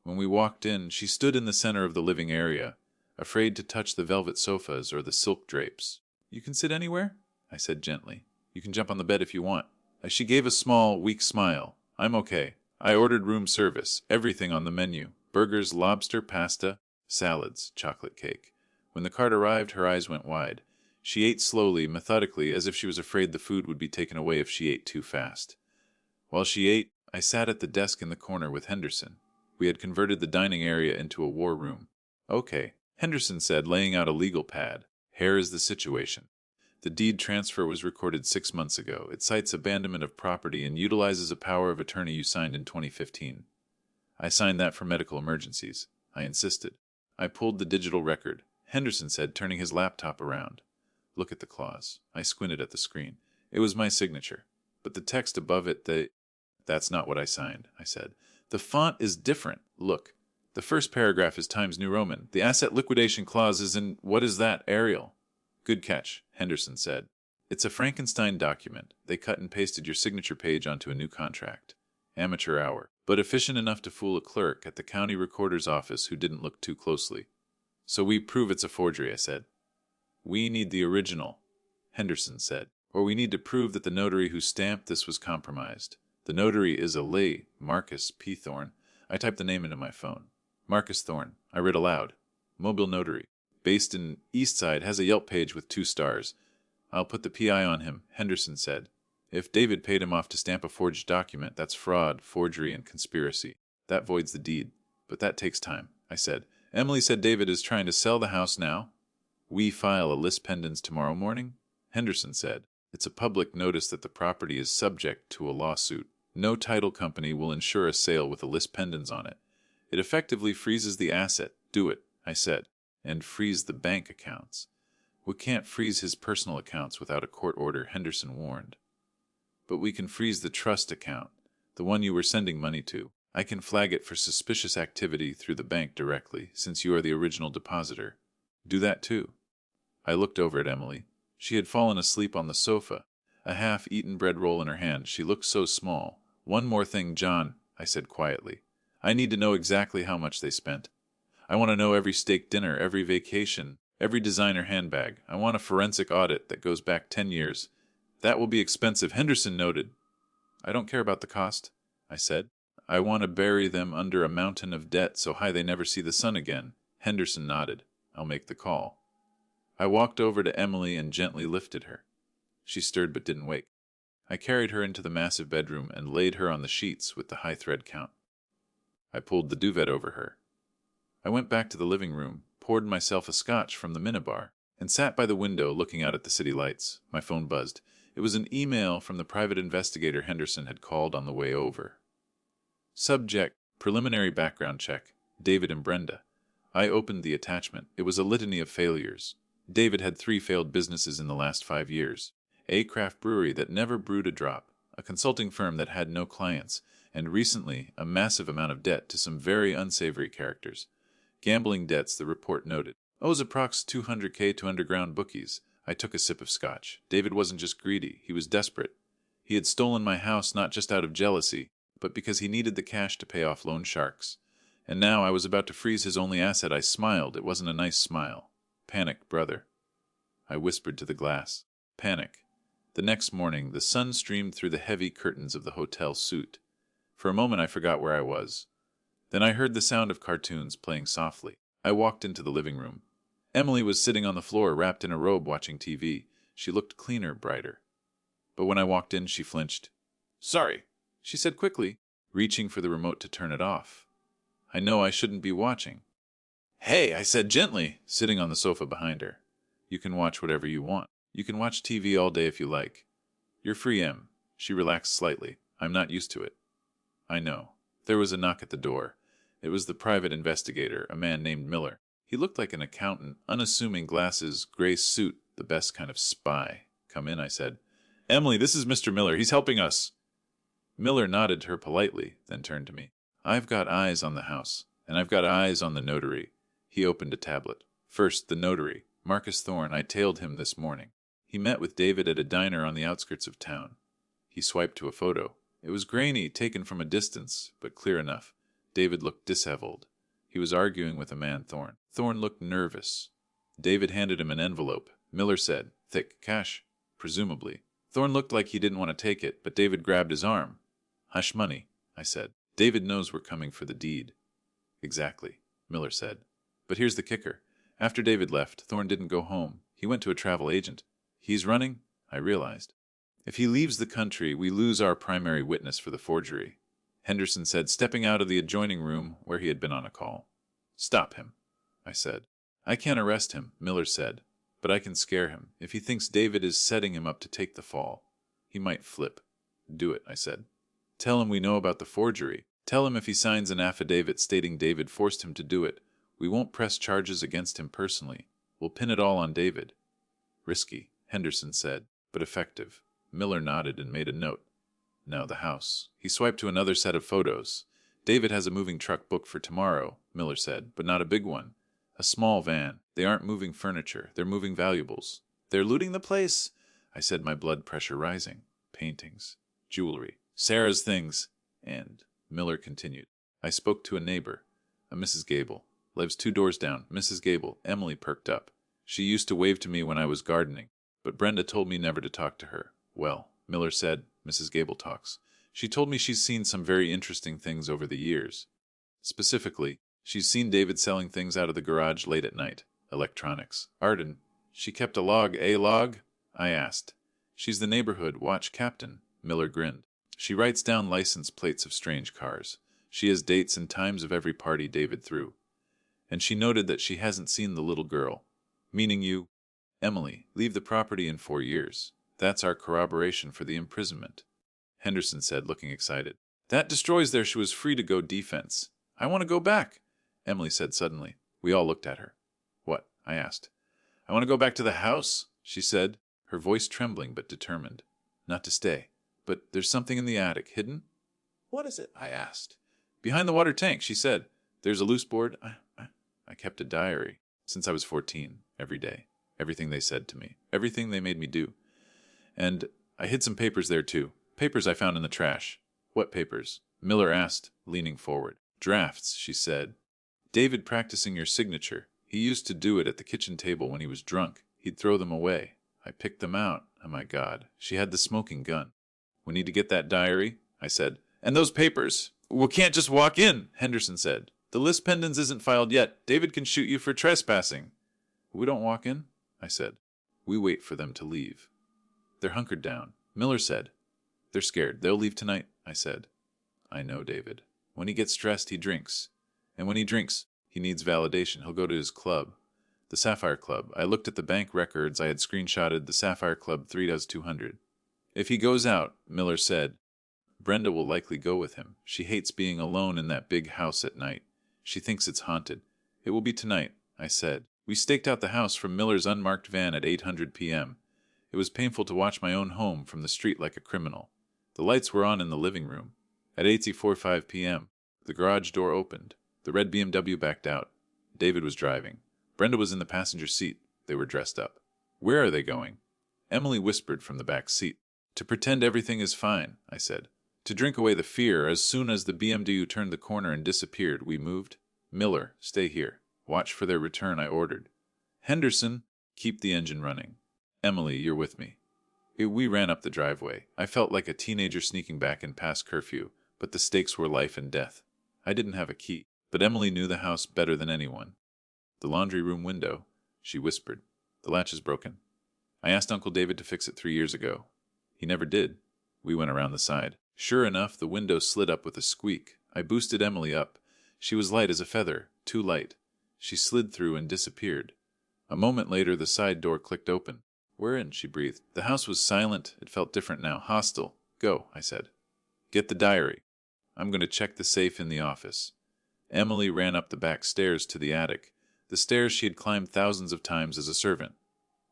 When we walked in, she stood in the center of the living area, afraid to touch the velvet sofas or the silk drapes. "You can sit anywhere," I said gently. "You can jump on the bed if you want." She gave a small, weak smile. "I'm okay. I ordered room service, everything on the menu. Burgers, lobster, pasta, salads, chocolate cake." When the cart arrived, her eyes went wide. She ate slowly, methodically, as if she was afraid the food would be taken away if she ate too fast. While she ate, I sat at the desk in the corner with Henderson. We had converted the dining area into a war room. "Okay," Henderson said, laying out a legal pad. "Here is the situation. The deed transfer was recorded 6 months ago. It cites abandonment of property and utilizes a power of attorney you signed in 2015. I signed that for medical emergencies." I insisted. I pulled the digital record. Henderson said, turning his laptop around. "Look at the clause." I squinted at the screen. It was my signature. But the text above it, "That's not what I signed," I said. "The font is different. Look. The first paragraph is Times New Roman. The asset liquidation clause is in, what is that, Arial?" "Good catch," Henderson said. "It's a Frankenstein document. They cut and pasted your signature page onto a new contract. Amateur hour, but efficient enough to fool a clerk at the county recorder's office who didn't look too closely." "So we prove it's a forgery," I said. "We need the original," Henderson said. "Or we need to prove that the notary who stamped this was compromised. The notary is a lay, Marcus P. Thorne." I typed the name into my phone. "Marcus Thorne." I read aloud. "Mobile notary. Based in Eastside, has a Yelp page with 2 stars. I'll put the PI on him," Henderson said. "If David paid him off to stamp a forged document, that's fraud, forgery, and conspiracy. That voids the deed. But that takes time," I said. "Emily said David is trying to sell the house now." "We file a lis pendens tomorrow morning," Henderson said. "It's a public notice that the property is subject to a lawsuit. No title company will insure a sale with a lis pendens on it. It effectively freezes the asset." "Do it," I said. "And freeze the bank accounts." "We can't freeze his personal accounts without a court order," Henderson warned. "But we can freeze the trust account, the one you were sending money to. I can flag it for suspicious activity through the bank directly, since you are the original depositor." "Do that too." I looked over at Emily. She had fallen asleep on the sofa, a half-eaten bread roll in her hand. She looked so small. "One more thing, John," I said quietly. "I need to know exactly how much they spent. I want to know every steak dinner, every vacation, every designer handbag. I want a forensic audit that goes back 10 years. That will be expensive," Henderson noted. "I don't care about the cost," I said. "I want to bury them under a mountain of debt so high they never see the sun again." Henderson nodded. "I'll make the call." I walked over to Emily and gently lifted her. She stirred but didn't wake. I carried her into the massive bedroom and laid her on the sheets with the high thread count. I pulled the duvet over her. I went back to the living room, poured myself a scotch from the minibar, and sat by the window looking out at the city lights. My phone buzzed. It was an email from the private investigator Henderson had called on the way over. Subject: preliminary background check. David and Brenda. I opened the attachment. It was a litany of failures. David had 3 failed businesses in the last 5 years. A craft brewery that never brewed a drop, a consulting firm that had no clients, and recently a massive amount of debt to some very unsavory characters. Gambling debts, the report noted. Owes approx $200K to underground bookies. I took a sip of scotch. David wasn't just greedy, he was desperate. He had stolen my house not just out of jealousy, but because he needed the cash to pay off loan sharks. And now I was about to freeze his only asset. I smiled. It wasn't a nice smile. "Panic, brother." I whispered to the glass. "Panic." The next morning, the sun streamed through the heavy curtains of the hotel suite. For a moment I forgot where I was. Then I heard the sound of cartoons playing softly. I walked into the living room. Emily was sitting on the floor, wrapped in a robe, watching TV. She looked cleaner, brighter. But when I walked in, she flinched. Sorry. she said quickly, reaching for the remote to turn it off. I know I shouldn't be watching. Hey, I said gently, sitting on the sofa behind her. You can watch whatever you want. You can watch TV all day if you like. You're free, Em. She relaxed slightly. I'm not used to it. I know. There was a knock at the door. It was the private investigator, a man named Miller. He looked like an accountant, unassuming glasses, gray suit, the best kind of spy. Come in, I said. Emily, this is Mr. Miller. He's helping us. Miller nodded to her politely, then turned to me. I've got eyes on the house, and I've got eyes on the notary. He opened a tablet. First, the notary, Marcus Thorne. I tailed him this morning. He met with David at a diner on the outskirts of town. He swiped to a photo. It was grainy, taken from a distance, but clear enough. David looked disheveled. He was arguing with a man, Thorne. Thorne looked nervous. David handed him an envelope. Miller said, thick cash, presumably. Thorne looked like he didn't want to take it, but David grabbed his arm. Hush money, I said. David knows we're coming for the deed. Exactly, Miller said. But here's the kicker. After David left, Thorne didn't go home. He went to a travel agent. He's running, I realized. If he leaves the country, we lose our primary witness for the forgery. Henderson said, stepping out of the adjoining room where he had been on a call. Stop him, I said. I can't arrest him, Miller said, but I can scare him. If he thinks David is setting him up to take the fall, he might flip. Do it, I said. Tell him we know about the forgery. Tell him if he signs an affidavit stating David forced him to do it, we won't press charges against him personally. We'll pin it all on David. Risky, Henderson said, but effective. Miller nodded and made a note. Now the house. He swiped to another set of photos. David has a moving truck booked for tomorrow, Miller said, but not a big one. A small van. They aren't moving furniture. They're moving valuables. They're looting the place, I said, my blood pressure rising. Paintings. Jewelry. Sarah's things. And, Miller continued, I spoke to a neighbor, a Mrs. Gable. Lives 2 doors down. Mrs. Gable. Emily perked up. She used to wave to me when I was gardening, but Brenda told me never to talk to her. Well, Miller said, Mrs. Gable talks. She told me she's seen some very interesting things over the years. Specifically, she's seen David selling things out of the garage late at night. Electronics. Arden. She kept a log. A log? I asked. She's the neighborhood watch captain. Miller grinned. She writes down license plates of strange cars. She has dates and times of every party David threw. And she noted that she hasn't seen the little girl. Meaning you. Emily, leave the property in 4 years. That's our corroboration for the imprisonment. Henderson said, looking excited. That destroys there. She was free to go defense. I want to go back, Emily said suddenly. We all looked at her. What? I asked. I want to go back to the house, she said, her voice trembling but determined. Not to stay. But there's something in the attic, hidden? What is it? I asked. Behind the water tank, she said. There's a loose board. I kept a diary since I was 14, every day. Everything they said to me. Everything they made me do. And I hid some papers there, too. Papers I found in the trash. What papers? Miller asked, leaning forward. Drafts, she said. David practicing your signature. He used to do it at the kitchen table when he was drunk. He'd throw them away. I picked them out. Oh, my God. She had the smoking gun. We need to get that diary, I said. And those papers. We can't just walk in, Henderson said. The list pendens isn't filed yet. David can shoot you for trespassing. We don't walk in, I said. We wait for them to leave. They're hunkered down. Miller said. They're scared. They'll leave tonight, I said. I know, David. When he gets stressed, he drinks. And when he drinks, he needs validation. He'll go to his club. The Sapphire Club. I looked at the bank records. I had screenshotted the Sapphire Club 3 does 200. If he goes out, Miller said, Brenda will likely go with him. She hates being alone in that big house at night. She thinks it's haunted. It will be tonight, I said. We staked out the house from Miller's unmarked van at 800 p.m. It was painful to watch my own home from the street like a criminal. The lights were on in the living room. At 8:45 p.m., the garage door opened. The red BMW backed out. David was driving. Brenda was in the passenger seat. They were dressed up. Where are they going? Emily whispered from the back seat. To pretend everything is fine, I said. To drink away the fear. As soon as the BMW turned the corner and disappeared, we moved. Miller, stay here. Watch for their return, I ordered. Henderson, keep the engine running. Emily, you're with me. We ran up the driveway. I felt like a teenager sneaking back in past curfew, but the stakes were life and death. I didn't have a key, but Emily knew the house better than anyone. The laundry room window, she whispered. The latch is broken. I asked Uncle David to fix it 3 years ago. He never did. We went around the side. Sure enough, the window slid up with a squeak. I boosted Emily up. She was light as a feather, too light. She slid through and disappeared. A moment later, the side door clicked open. "We're in," she breathed. The house was silent. It felt different now, hostile. "Go," I said. "Get the diary. I'm going to check the safe in the office." Emily ran up the back stairs to the attic, the stairs she had climbed thousands of times as a servant.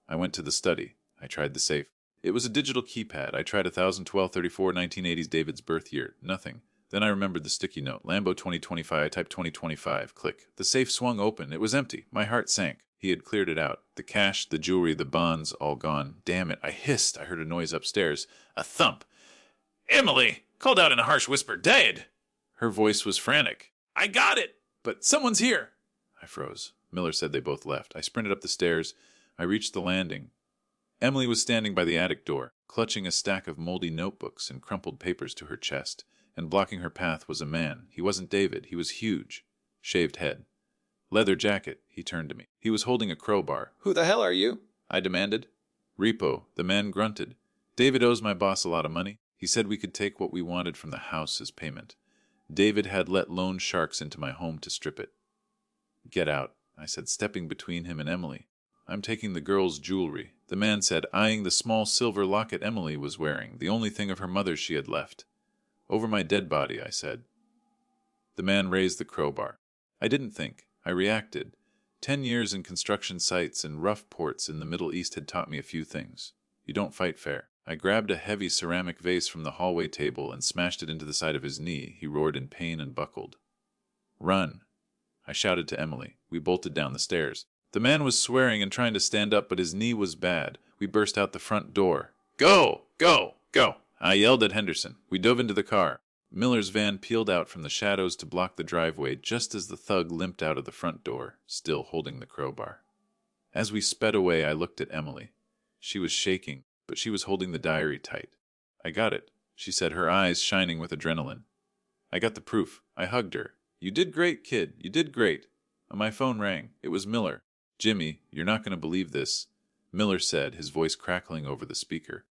I went to the study. I tried the safe. It was a digital keypad. I tried 1012-34, 1980s David's birth year. Nothing. Then I remembered the sticky note. Lambo 2025. I typed 2025. Click. The safe swung open. It was empty. My heart sank. He had cleared it out. The cash, the jewelry, the bonds, all gone. Damn it. I hissed. I heard a noise upstairs. A thump. "Emily!" called out in a harsh whisper. "Dad!" Her voice was frantic. "I got it! But someone's here!" I froze. Miller said they both left. I sprinted up the stairs. I reached the landing. Emily was standing by the attic door, clutching a stack of moldy notebooks and crumpled papers to her chest, and blocking her path was a man. He wasn't David. He was huge. Shaved head. Leather jacket. He turned to me. He was holding a crowbar. "Who the hell are you?" I demanded. "Repo." The man grunted. "David owes my boss a lot of money. He said we could take what we wanted from the house as payment. David had let loan sharks into my home to strip it." "Get out," I said, stepping between him and Emily. "I'm taking the girl's jewelry," the man said, eyeing the small silver locket Emily was wearing, the only thing of her mother's she had left. "Over my dead body," I said. The man raised the crowbar. I didn't think. I reacted. 10 years in construction sites and rough ports in the Middle East had taught me a few things. You don't fight fair. I grabbed a heavy ceramic vase from the hallway table and smashed it into the side of his knee. He roared in pain and buckled. "Run!" I shouted to Emily. We bolted down the stairs. The man was swearing and trying to stand up, but his knee was bad. We burst out the front door. "Go! Go! Go!" I yelled at Henderson. We dove into the car. Miller's van peeled out from the shadows to block the driveway just as the thug limped out of the front door, still holding the crowbar. As we sped away, I looked at Emily. She was shaking, but she was holding the diary tight. "I got it," she said, her eyes shining with adrenaline. "I got the proof." I hugged her. "You did great, kid. You did great." My phone rang. It was Miller. "Jimmy, you're not going to believe this," Miller said, his voice crackling over the speaker.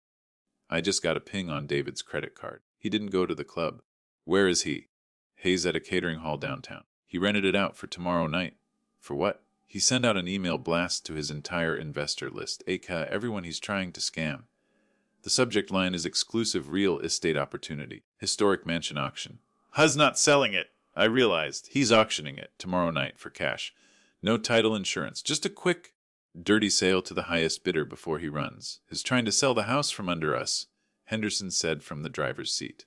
"I just got a ping on David's credit card. He didn't go to the club." "Where is he?" "He's at a catering hall downtown. He rented it out for tomorrow night." "For what?" "He sent out an email blast to his entire investor list, aka everyone he's trying to scam. The subject line is exclusive real estate opportunity, historic mansion auction. Huz not selling it. I realized. He's auctioning it tomorrow night for cash. No title insurance, just a quick, dirty sale to the highest bidder before he runs. He's trying to sell the house from under us," Henderson said from the driver's seat.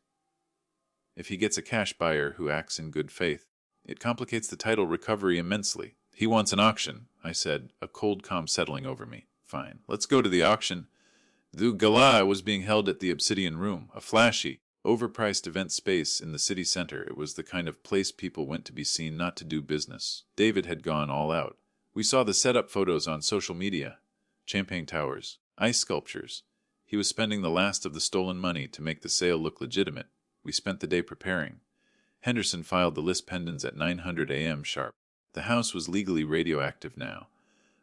"If he gets a cash buyer who acts in good faith, it complicates the title recovery immensely. He wants an auction," I said, a cold calm settling over me. "Fine, let's go to the auction." The gala was being held at the Obsidian Room, a flashy, overpriced event space in the city center. It was the kind of place people went to be seen, not to do business. David had gone all out. We saw the setup photos on social media. Champagne towers, ice sculptures. He was spending the last of the stolen money to make the sale look legitimate. We spent the day preparing. Henderson filed the list pendants at 900 a.m. sharp. The house was legally radioactive now,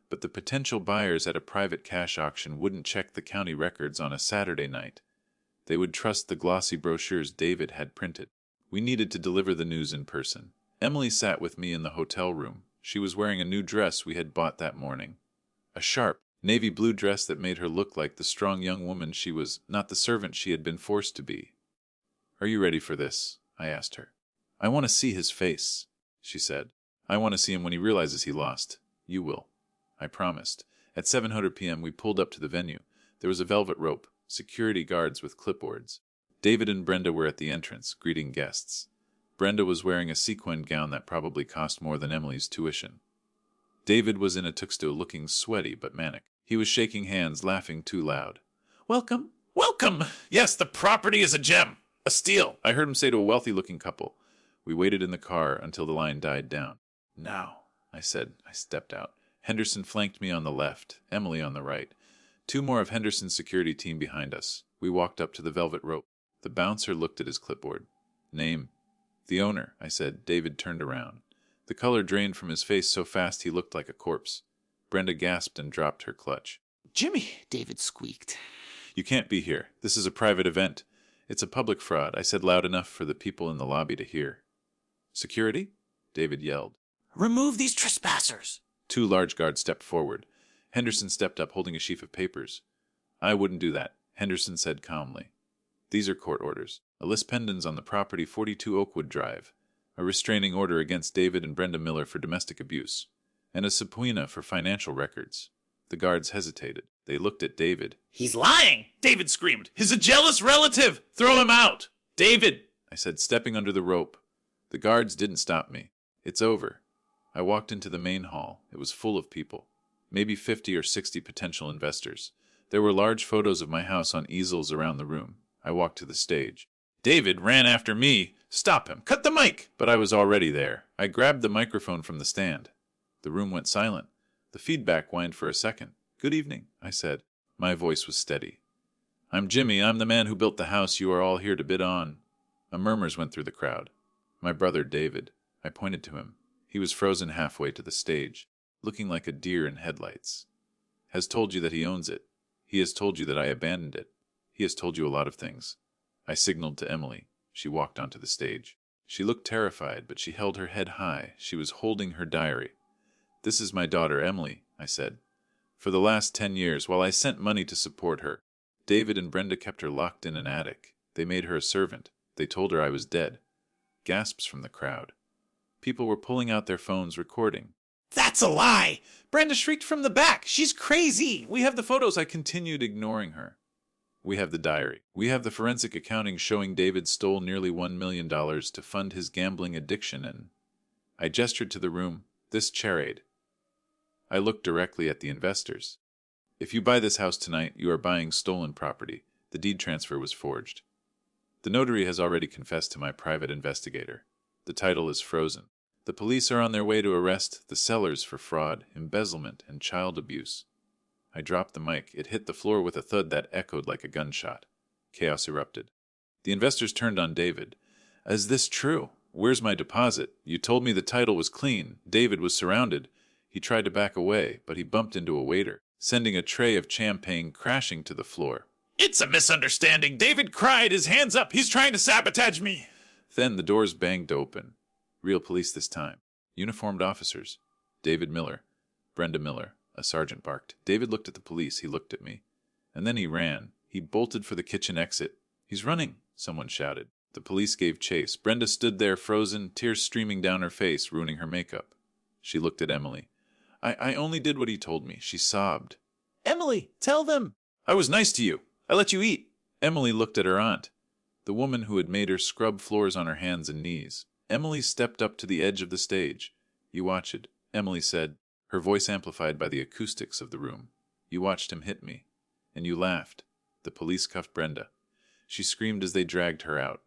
but the potential buyers at a private cash auction wouldn't check the county records on a Saturday night. They would trust the glossy brochures David had printed. We needed to deliver the news in person. Emily sat with me in the hotel room. She was wearing a new dress we had bought that morning. A sharp, navy blue dress that made her look like the strong young woman she was, not the servant she had been forced to be. "Are you ready for this?" I asked her. "I want to see his face," she said. "I want to see him when he realizes he lost. You will." I promised. At 7:00 p.m. we pulled up to the venue. There was a velvet rope, security guards with clipboards. David and Brenda were at the entrance, greeting guests. Brenda was wearing a sequined gown that probably cost more than Emily's tuition. David was in a tuxedo, looking sweaty but manic. He was shaking hands, laughing too loud. "Welcome, welcome! Yes, the property is a gem, a steal," I heard him say to a wealthy-looking couple. We waited in the car until the line died down. "Now," I said. I stepped out. Henderson flanked me on the left, Emily on the right. 2 more of Henderson's security team behind us. We walked up to the velvet rope. The bouncer looked at his clipboard. "Name?" "The owner," I said. David turned around. The color drained from his face so fast he looked like a corpse. Brenda gasped and dropped her clutch. "Jimmy," David squeaked. "You can't be here. This is a private event." It's a public fraud, I said loud enough for the people in the lobby to hear. Security? David yelled. Remove these trespassers. 2 large guards stepped forward. Henderson stepped up holding a sheaf of papers. I wouldn't do that, Henderson said calmly. These are court orders. A lis pendens on the property 42 Oakwood Drive. A restraining order against David and Brenda Miller for domestic abuse. And a subpoena for financial records. The guards hesitated. They looked at David. He's lying! David screamed. He's a jealous relative! Throw him out! David! I said, stepping under the rope. The guards didn't stop me. It's over. I walked into the main hall. It was full of people. Maybe 50 or 60 potential investors. There were large photos of my house on easels around the room. I walked to the stage. David ran after me. Stop him. Cut the mic! But I was already there. I grabbed the microphone from the stand. The room went silent. The feedback whined for a second. Good evening, I said. My voice was steady. I'm Jimmy. I'm the man who built the house you are all here to bid on. A murmurs went through the crowd. My brother David. I pointed to him. He was frozen halfway to the stage, looking like a deer in headlights. Has told you that he owns it. He has told you that I abandoned it. He has told you a lot of things. I signaled to Emily. She walked onto the stage. She looked terrified, but she held her head high. She was holding her diary. This is my daughter, Emily, I said. For the last 10 years, while I sent money to support her, David and Brenda kept her locked in an attic. They made her a servant. They told her I was dead. Gasps from the crowd. People were pulling out their phones, recording. That's a lie! Brenda shrieked from the back. She's crazy! We have the photos. I continued ignoring her. We have the diary. We have the forensic accounting showing David stole nearly $1 million to fund his gambling addiction and... I gestured to the room. This charade. I looked directly at the investors. If you buy this house tonight, you are buying stolen property. The deed transfer was forged. The notary has already confessed to my private investigator. The title is frozen. The police are on their way to arrest the sellers for fraud, embezzlement, and child abuse. I dropped the mic. It hit the floor with a thud that echoed like a gunshot. Chaos erupted. The investors turned on David. Is this true? Where's my deposit? You told me the title was clean. David was surrounded. He tried to back away, but he bumped into a waiter, sending a tray of champagne crashing to the floor. It's a misunderstanding. David cried, his hands up. He's trying to sabotage me. Then the doors banged open. Real police this time. Uniformed officers. David Miller. Brenda Miller. A sergeant barked. David looked at the police. He looked at me. And then he ran. He bolted for the kitchen exit. He's running, someone shouted. The police gave chase. Brenda stood there frozen, tears streaming down her face, ruining her makeup. She looked at Emily. I only did what he told me. She sobbed. Emily, tell them. I was nice to you. I let you eat. Emily looked at her aunt, the woman who had made her scrub floors on her hands and knees. Emily stepped up to the edge of the stage. You watch it, Emily said, her voice amplified by the acoustics of the room. You watched him hit me. And you laughed. The police cuffed Brenda. She screamed as they dragged her out.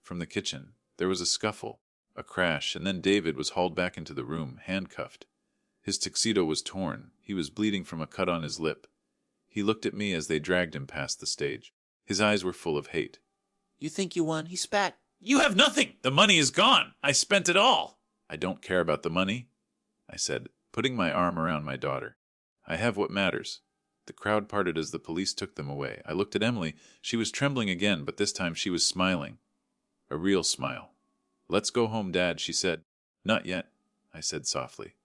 From the kitchen, there was a scuffle, a crash, and then David was hauled back into the room, handcuffed. His tuxedo was torn. He was bleeding from a cut on his lip. He looked at me as they dragged him past the stage. His eyes were full of hate. You think you won? He spat. You have nothing. The money is gone. I spent it all. I don't care about the money, I said, putting my arm around my daughter. I have what matters. The crowd parted as the police took them away. I looked at Emily. She was trembling again, but this time she was smiling. A real smile. Let's go home, Dad, she said. Not yet, I said softly.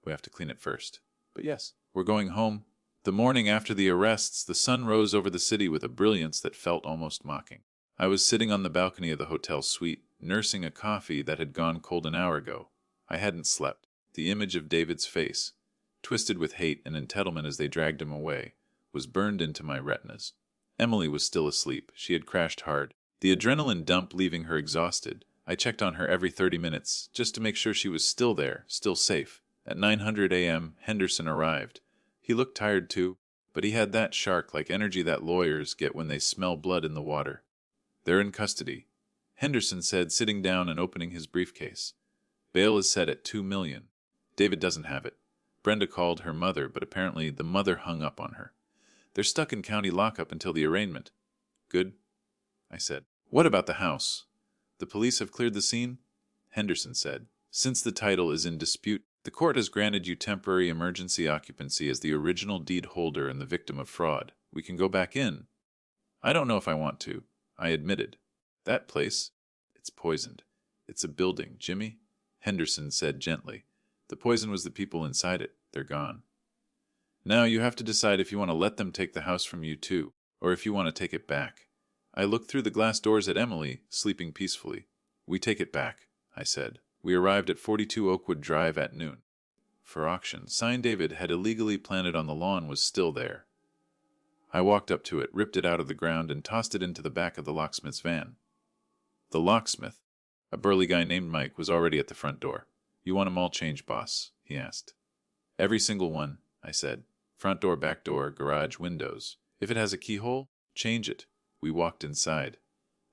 We have to clean it first. But yes, we're going home. The morning after the arrests, the sun rose over the city with a brilliance that felt almost mocking. I was sitting on the balcony of the hotel suite, nursing a coffee that had gone cold an hour ago. I hadn't slept. The image of David's face, twisted with hate and entitlement as they dragged him away, was burned into my retinas. Emily was still asleep. She had crashed hard. The adrenaline dump leaving her exhausted. I checked on her every 30 minutes, just to make sure she was still there, still safe. At 9:00 a.m., Henderson arrived. He looked tired too, but he had that shark-like energy that lawyers get when they smell blood in the water. They're in custody, Henderson said, sitting down and opening his briefcase. Bail is set at $2 million. David doesn't have it. Brenda called her mother, but apparently the mother hung up on her. They're stuck in county lockup until the arraignment. Good, I said. What about the house? The police have cleared the scene? Henderson said. Since the title is in dispute, the court has granted you temporary emergency occupancy as the original deed holder and the victim of fraud. We can go back in. I don't know if I want to, I admitted. That place? It's poisoned. It's a building, Jimmy, Henderson said gently. The poison was the people inside it. They're gone. Now you have to decide if you want to let them take the house from you too, or if you want to take it back. I looked through the glass doors at Emily, sleeping peacefully. We take it back, I said. We arrived at 42 Oakwood Drive at noon. For auction, sign David had illegally planted on the lawn was still there. I walked up to it, ripped it out of the ground, and tossed it into the back of the locksmith's van. The locksmith, a burly guy named Mike, was already at the front door. You want 'em all changed, boss? He asked. Every single one, I said. Front door, back door, garage, windows. If it has a keyhole, change it. We walked inside.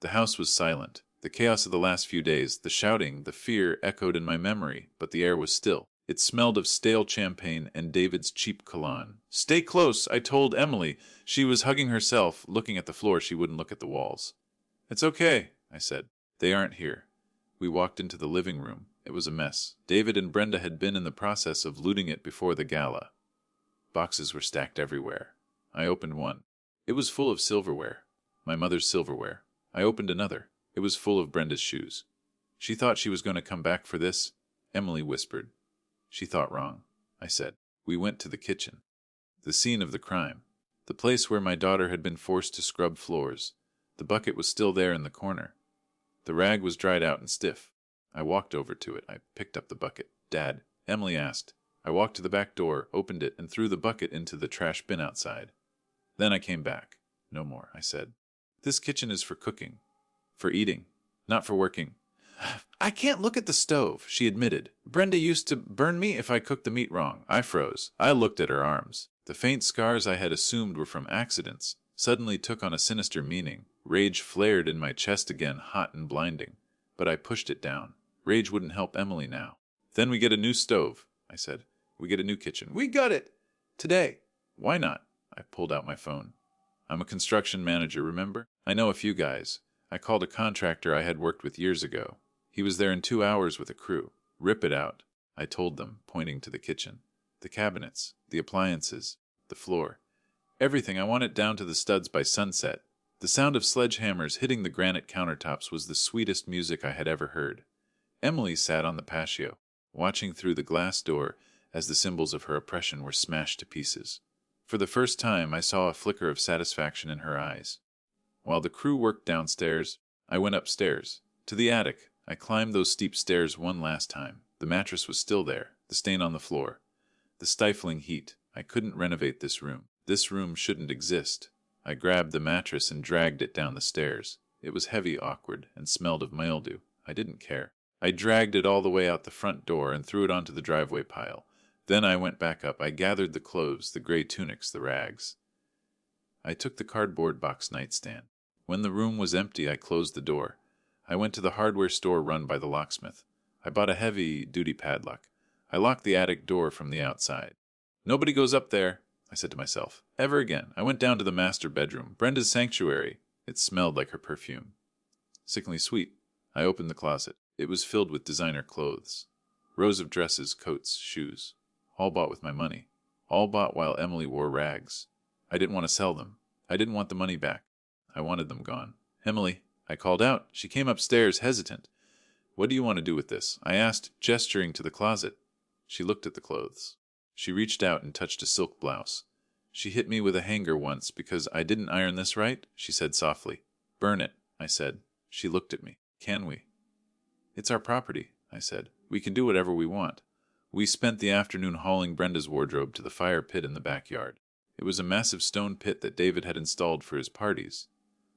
The house was silent. The chaos of the last few days, the shouting, the fear echoed in my memory, but the air was still. It smelled of stale champagne and David's cheap cologne. Stay close, I told Emily. She was hugging herself, looking at the floor. She wouldn't look at the walls. It's okay, I said. They aren't here. We walked into the living room. It was a mess. David and Brenda had been in the process of looting it before the gala. Boxes were stacked everywhere. I opened one. It was full of silverware. My mother's silverware. I opened another. It was full of Brenda's shoes. She thought she was going to come back for this, Emily whispered. She thought wrong, I said. We went to the kitchen. The scene of the crime. The place where my daughter had been forced to scrub floors. The bucket was still there in the corner. The rag was dried out and stiff. I walked over to it. I picked up the bucket. Dad, Emily asked. I walked to the back door, opened it, and threw the bucket into the trash bin outside. Then I came back. No more, I said. This kitchen is for cooking. For eating. Not for working. I can't look at the stove, she admitted. Brenda used to burn me if I cooked the meat wrong. I froze. I looked at her arms. The faint scars I had assumed were from accidents suddenly took on a sinister meaning. Rage flared in my chest again, hot and blinding. But I pushed it down. Rage wouldn't help Emily now. Then we get a new stove, I said. We get a new kitchen. We got it! Today. Why not? I pulled out my phone. I'm a construction manager, remember? I know a few guys. I called a contractor I had worked with years ago. He was there in 2 hours with a crew. Rip it out, I told them, pointing to the kitchen. The cabinets, the appliances, the floor. Everything. I want it down to the studs by sunset. The sound of sledgehammers hitting the granite countertops was the sweetest music I had ever heard. Emily sat on the patio, watching through the glass door as the symbols of her oppression were smashed to pieces. For the first time, I saw a flicker of satisfaction in her eyes. While the crew worked downstairs, I went upstairs, to the attic. I climbed those steep stairs one last time. The mattress was still there, the stain on the floor. The stifling heat. I couldn't renovate this room. This room shouldn't exist. I grabbed the mattress and dragged it down the stairs. It was heavy, awkward, and smelled of mildew. I didn't care. I dragged it all the way out the front door and threw it onto the driveway pile. Then I went back up. I gathered the clothes, the gray tunics, the rags. I took the cardboard box nightstand. When the room was empty, I closed the door. I went to the hardware store run by the locksmith. I bought a heavy-duty padlock. I locked the attic door from the outside. Nobody goes up there, I said to myself, ever again. I went down to the master bedroom, Brenda's sanctuary. It smelled like her perfume. Sickeningly sweet. I opened the closet. It was filled with designer clothes. Rows of dresses, coats, shoes. All bought with my money. All bought while Emily wore rags. I didn't want to sell them. I didn't want the money back. I wanted them gone. Emily, I called out. She came upstairs, hesitant. What do you want to do with this? I asked, gesturing to the closet. She looked at the clothes. She reached out and touched a silk blouse. She hit me with a hanger once because I didn't iron this right, she said softly. Burn it, I said. She looked at me. Can we? It's our property, I said. We can do whatever we want. We spent the afternoon hauling Brenda's wardrobe to the fire pit in the backyard. It was a massive stone pit that David had installed for his parties.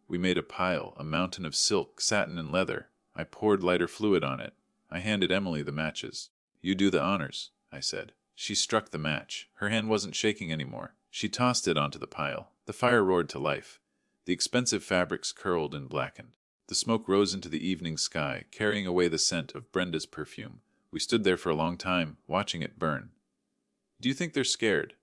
We made a pile, a mountain of silk, satin, and leather. I poured lighter fluid on it. I handed Emily the matches. You do the honors, I said. She struck the match. Her hand wasn't shaking anymore. She tossed it onto the pile. The fire roared to life. The expensive fabrics curled and blackened. The smoke rose into the evening sky, carrying away the scent of Brenda's perfume. We stood there for a long time, watching it burn. Do you think they're scared?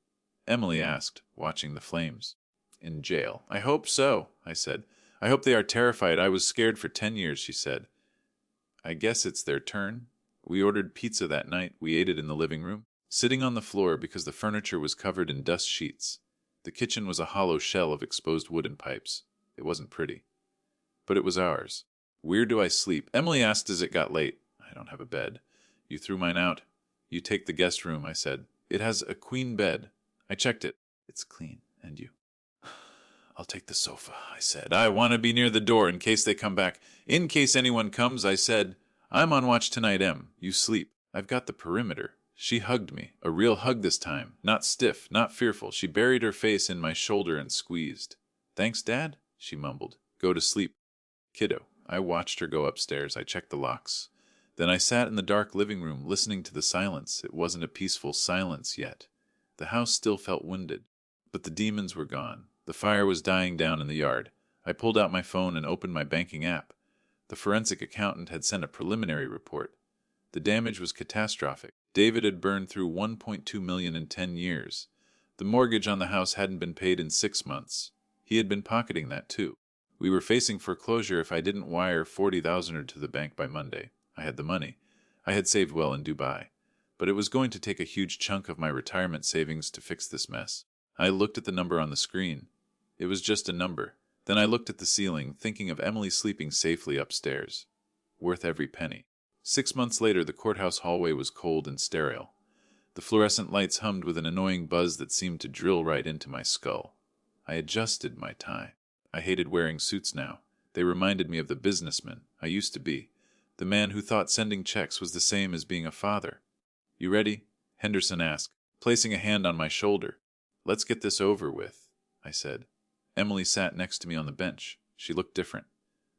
Emily asked, watching the flames. In jail. I hope so, I said. I hope they are terrified. I was scared for 10 years, she said. I guess it's their turn. We ordered pizza that night. We ate it in the living room, sitting on the floor because the furniture was covered in dust sheets. The kitchen was a hollow shell of exposed wooden pipes. It wasn't pretty. But it was ours. Where do I sleep? Emily asked as it got late. I don't have a bed. You threw mine out. You take the guest room, I said. It has a queen bed. I checked it. It's clean. And you? I'll take the sofa, I said. I want to be near the door in case they come back. In case anyone comes, I said. I'm on watch tonight, Em. You sleep. I've got the perimeter. She hugged me. A real hug this time. Not stiff, not fearful. She buried her face in my shoulder and squeezed. Thanks, Dad, she mumbled. Go to sleep. Kiddo. I watched her go upstairs. I checked the locks. Then I sat in the dark living room, listening to the silence. It wasn't a peaceful silence yet. The house still felt winded. But the demons were gone. The fire was dying down in the yard. I pulled out my phone and opened my banking app. The forensic accountant had sent a preliminary report. The damage was catastrophic. David had burned through $1.2 million in 10 years. The mortgage on the house hadn't been paid in 6 months. He had been pocketing that too. We were facing foreclosure if I didn't wire $40,000 to the bank by Monday. I had the money. I had saved well in Dubai. But it was going to take a huge chunk of my retirement savings to fix this mess. I looked at the number on the screen. It was just a number. Then I looked at the ceiling, thinking of Emily sleeping safely upstairs. Worth every penny. 6 months later, the courthouse hallway was cold and sterile. The fluorescent lights hummed with an annoying buzz that seemed to drill right into my skull. I adjusted my tie. I hated wearing suits now. They reminded me of the businessman I used to be, the man who thought sending checks was the same as being a father. You ready? Henderson asked, placing a hand on my shoulder. Let's get this over with, I said. Emily sat next to me on the bench. She looked different.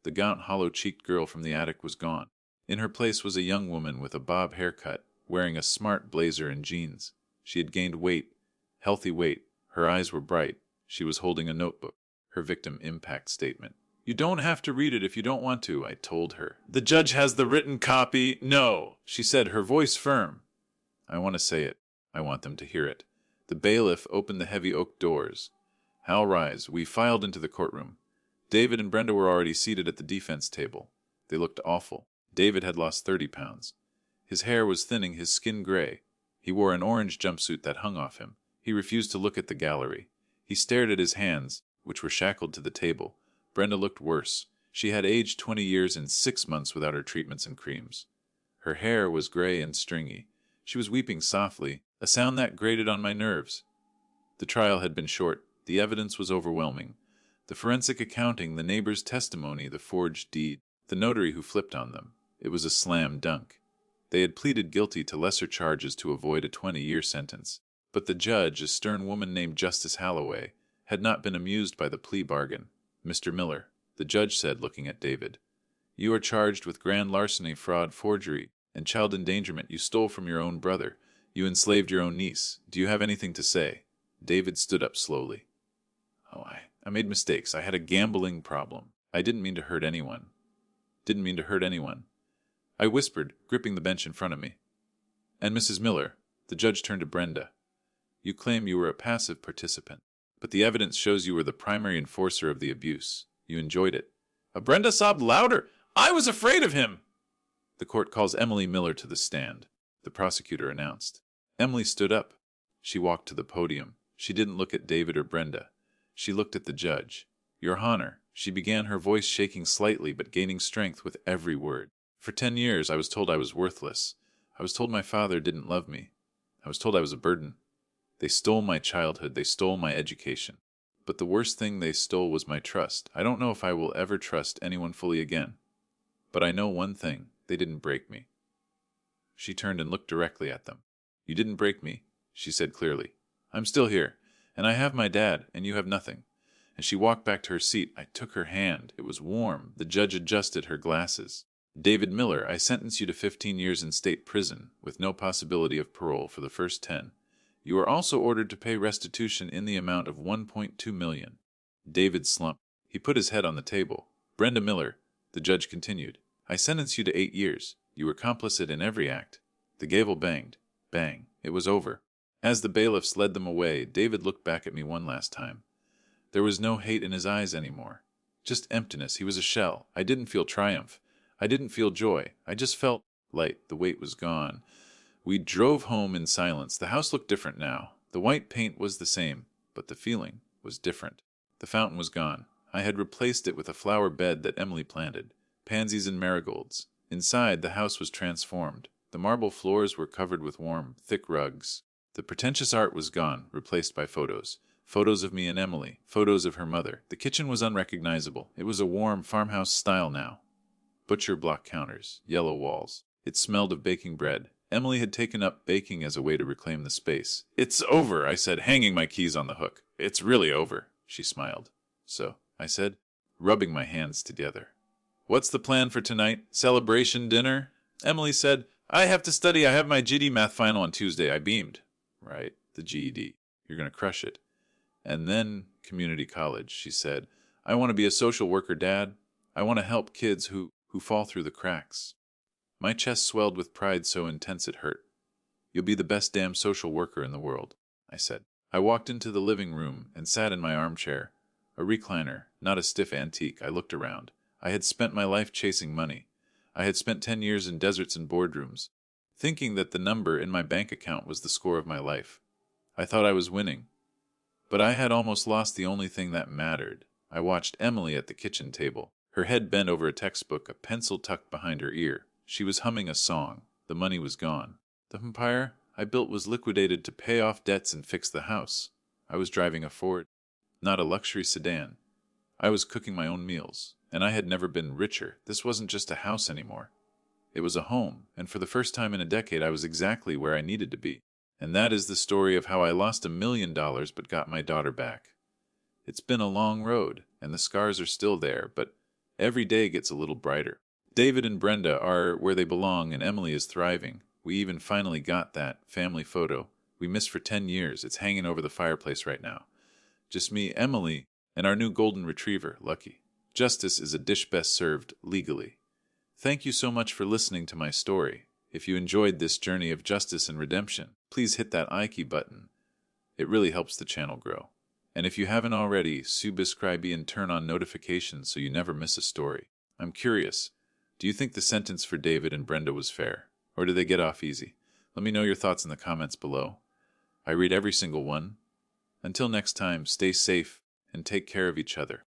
The gaunt, hollow-cheeked girl from the attic was gone. In her place was a young woman with a bob haircut, wearing a smart blazer and jeans. She had gained weight, healthy weight. Her eyes were bright. She was holding a notebook, her victim impact statement. You don't have to read it if you don't want to, I told her. The judge has the written copy. No, she said, her voice firm. I want to say it. I want them to hear it. The bailiff opened the heavy oak doors. Hal rise. We filed into the courtroom. David and Brenda were already seated at the defense table. They looked awful. David had lost 30 pounds. His hair was thinning, his skin gray. He wore an orange jumpsuit that hung off him. He refused to look at the gallery. He stared at his hands, which were shackled to the table. Brenda looked worse. She had aged 20 years in 6 months without her treatments and creams. Her hair was gray and stringy. She was weeping softly, a sound that grated on my nerves. The trial had been short. The evidence was overwhelming. The forensic accounting, the neighbor's testimony, the forged deed, the notary who flipped on them. It was a slam dunk. They had pleaded guilty to lesser charges to avoid a 20-year sentence. But the judge, a stern woman named Justice Halloway, had not been amused by the plea bargain. Mr. Miller, the judge said, looking at David, you are charged with grand larceny, fraud, forgery, and child endangerment. You stole from your own brother. You enslaved your own niece. Do you have anything to say? David stood up slowly. Oh, I made mistakes. I had a gambling problem. I didn't mean to hurt anyone. I whispered, gripping the bench in front of me. And Mrs. Miller, the judge turned to Brenda. You claim you were a passive participant, but the evidence shows you were the primary enforcer of the abuse. You enjoyed it. Brenda sobbed louder. I was afraid of him. The court calls Emily Miller to the stand, the prosecutor announced. Emily stood up. She walked to the podium. She didn't look at David or Brenda. She looked at the judge. Your Honor, she began, her voice shaking slightly but gaining strength with every word. For 10 years I was told I was worthless. I was told my father didn't love me. I was told I was a burden. They stole my childhood. They stole my education. But the worst thing they stole was my trust. I don't know if I will ever trust anyone fully again. But I know one thing. They didn't break me. She turned and looked directly at them. You didn't break me, she said clearly. I'm still here, and I have my dad, and you have nothing. As she walked back to her seat, I took her hand. It was warm. The judge adjusted her glasses. David Miller, I sentence you to 15 years in state prison, with no possibility of parole for the first 10. You are also ordered to pay restitution in the amount of $1.2 million. David slumped. He put his head on the table. Brenda Miller, the judge continued, I sentence you to 8 years. You were complicit in every act. The gavel banged. Bang. It was over. As the bailiffs led them away, David looked back at me one last time. There was no hate in his eyes anymore. Just emptiness. He was a shell. I didn't feel triumph. I didn't feel joy. I just felt light. The weight was gone. We drove home in silence. The house looked different now. The white paint was the same, but the feeling was different. The fountain was gone. I had replaced it with a flower bed that Emily planted. pansies and marigolds. Inside, the house was transformed. The marble floors were covered with warm, thick rugs. The pretentious art was gone, replaced by photos. Photos of me and Emily, photos of her mother. The kitchen was unrecognizable. It was a warm farmhouse style now. Butcher block counters, yellow walls. It smelled of baking bread. Emily had taken up baking as a way to reclaim the space. "It's over," I said, hanging my keys on the hook. "It's really over," she smiled. "So," I said, rubbing my hands together. "What's the plan for tonight? Celebration dinner?" Emily said, "I have to study. I have my GED math final on Tuesday." I beamed. "Right, the GED. You're going to crush it." "And then community college," she said. "I want to be a social worker, Dad. I want to help kids who fall through the cracks." My chest swelled with pride so intense it hurt. "You'll be the best damn social worker in the world," I said. I walked into the living room and sat in my armchair. A recliner, not a stiff antique. I looked around. I had spent my life chasing money. I had spent 10 years in deserts and boardrooms, thinking that the number in my bank account was the score of my life. I thought I was winning. But I had almost lost the only thing that mattered. I watched Emily at the kitchen table, her head bent over a textbook, a pencil tucked behind her ear. She was humming a song. The money was gone. The empire I built was liquidated to pay off debts and fix the house. I was driving a Ford, not a luxury sedan. I was cooking my own meals, and I had never been richer. This wasn't just a house anymore. It was a home, and for the first time in a decade I was exactly where I needed to be. And that is the story of how I lost $1 million but got my daughter back. It's been a long road, and the scars are still there, but every day gets a little brighter. David and Brenda are where they belong, and Emily is thriving. We even finally got that family photo we missed for 10 years. It's hanging over the fireplace right now. Just me, Emily, and our new golden retriever, Lucky. Justice is a dish best served legally. Thank you so much for listening to my story. If you enjoyed this journey of justice and redemption, please hit that like button. It really helps the channel grow. And if you haven't already, subscribe and turn on notifications so you never miss a story. I'm curious, do you think the sentence for David and Brenda was fair? Or did they get off easy? Let me know your thoughts in the comments below. I read every single one. Until next time, stay safe and take care of each other.